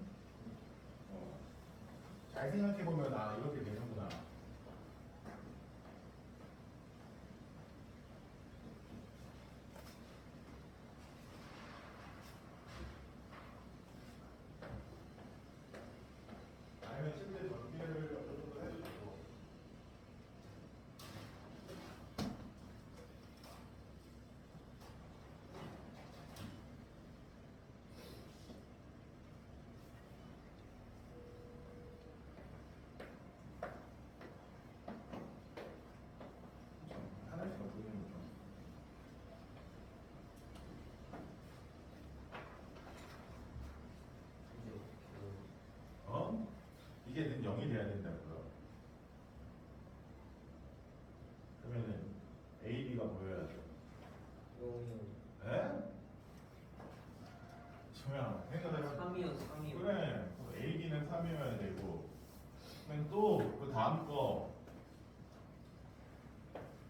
잘 생각해보면 아 이렇게 되는구나. 아니면 실제 전개를 어느 정도 해도 되고. 하나씩 보이는 거죠. 이제 이게 는 0이 돼야 된다고요. 그러면은 A, B가 보여야죠. 그 에? 조야 생각해봐. 3이요 3이요. 그래. A, B는 3이어야 되고. 그럼 또 그 다음 거.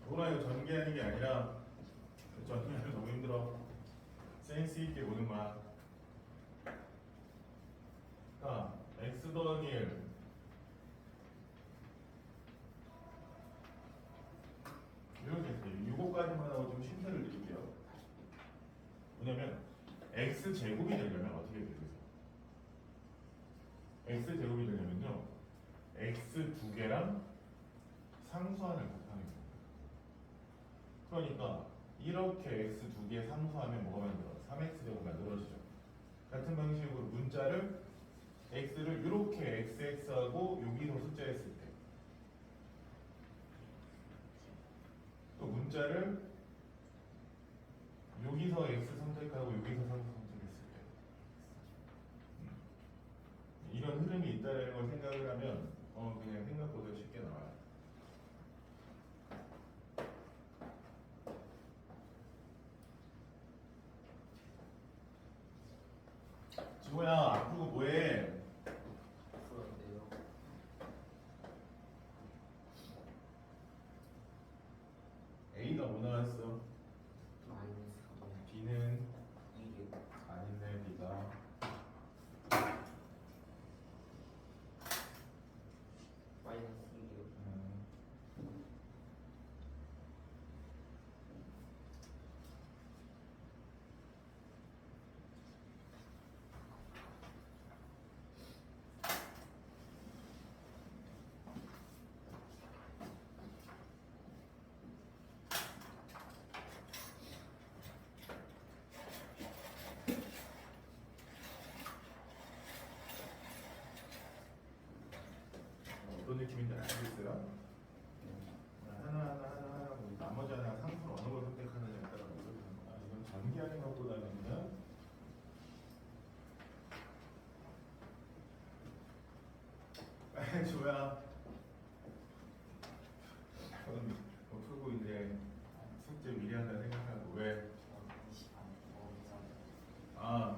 뭐라 이거 전개하는 게 아니라 전개하면 너무 힘들어. 센스 있게 보는 거야. 자, x 더하기 1 뭐냐면 x 제곱이 되려면 어떻게 되겠어요? x 제곱이 되려면요 x 두 개랑 상수하는 곱하는 거예요. 그러니까 이렇게 x 두 개 상수하면 뭐가 만들어? 3x 제곱 만들어지죠. 같은 방식으로 문자를 x를 이렇게 xx하고 여기서 숫자했을 때 또 문자를 여기서 x 선택하고 여기서 상수 선택했을 때 이런 흐름이 있다는 걸 생각을 하면 그냥 생각보다 쉽게 나와요. 지호야 아프고 뭐해? 풀었는데요. A가 뭐 나왔어? 마이너스 B는 2요. 아닌데 B가 마이너스 2요. 어떤 느낌인지 알겠어요? 하나 뭐 나머지 하나 상수를 어느 걸 선택하느냐에 따라 어떻게 하는 거야? 이건 전기하는 것보다는 지호야 그럼 풀고 이제 숙제 미리 한다 생각하고 왜? 아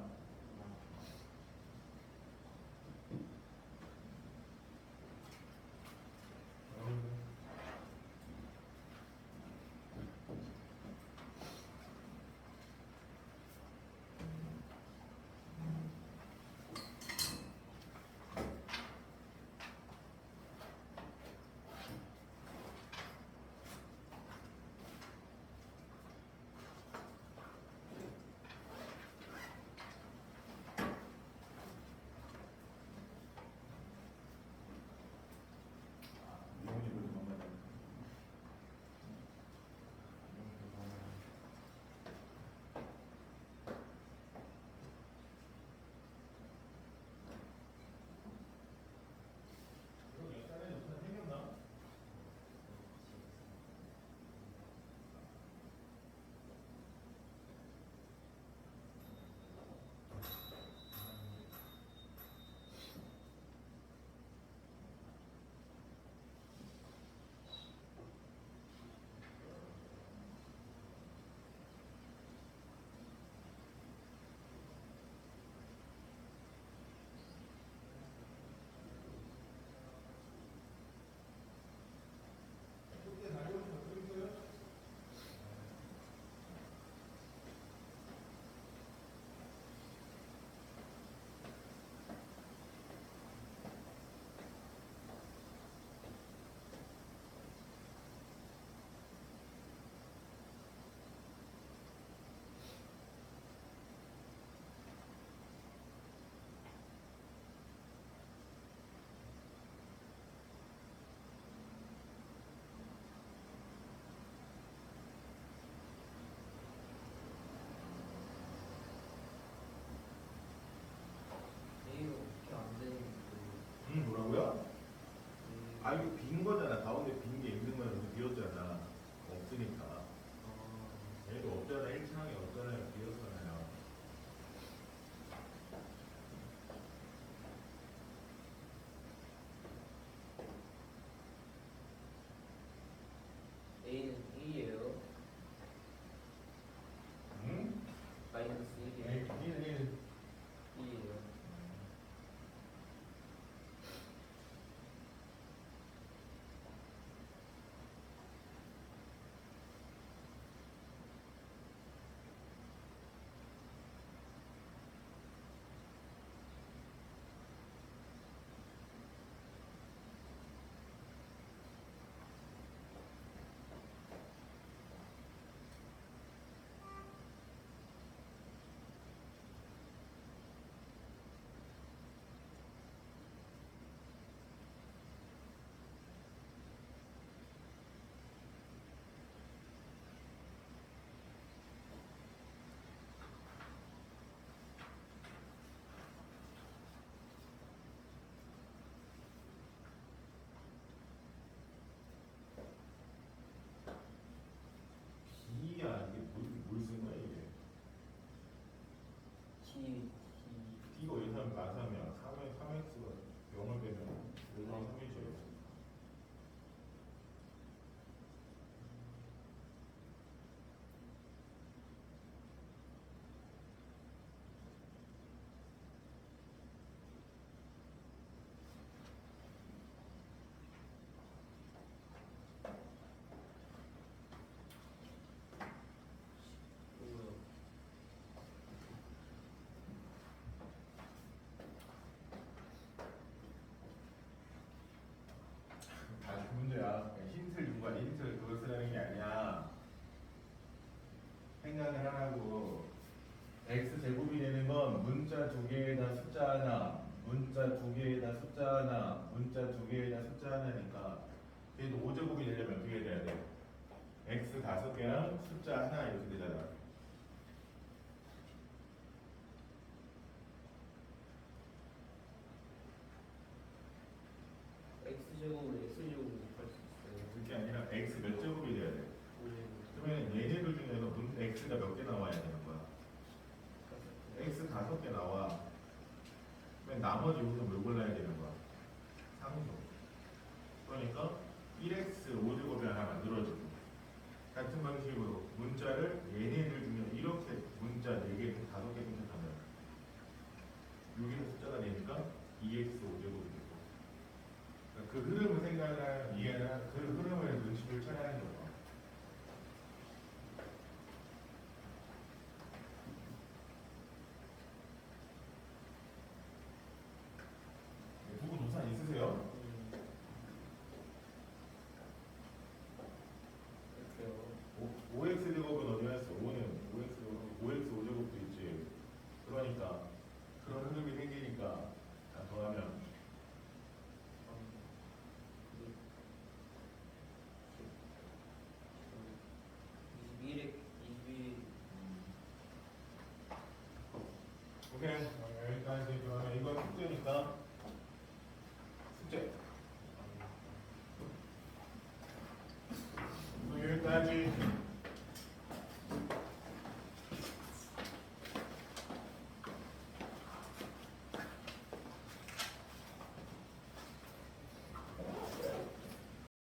문자 두 개에다 숫자 하나, 문자 두 개에다 숫자 하나, 문자 두 개에다 숫자 하나니까 얘도 5제곱이 되려면 어떻게 돼야 돼? x 5개랑 숫자 하나 이렇게 되잖아. x제곱을 x제곱으로 곱할 수 있어요. 그게 아니라 x 몇 제곱이 돼야 돼? 5제곱. 그러면 얘네들 중에서 x가 몇 개 나와야 되는 거야? x 5개 나와. 그러면 나머지 여기서 뭘 골라야 되는 거야? 상수. 그러니까 1x 5제곱이 하나 만들어지고 같은 방식으로 문자를 얘네들 중에 이렇게 문자 4개, 5개 생각하면 여기서 숫자가 되니까 2x 5제곱이 되고 그러니까 그 흐름을 생각하는 이해는 그 흐름을 눈치를 쳐야 하는 거야. 두분 우산 있으세요? 이렇게요. 5x 제곱은 어디 갔어? 5는 5x 5제곱도 있지. 그러니까 그런 흐름이 생기니까 자, 더하면 21에 22. 오케이. 여기까지 그러면 이건 숙제니까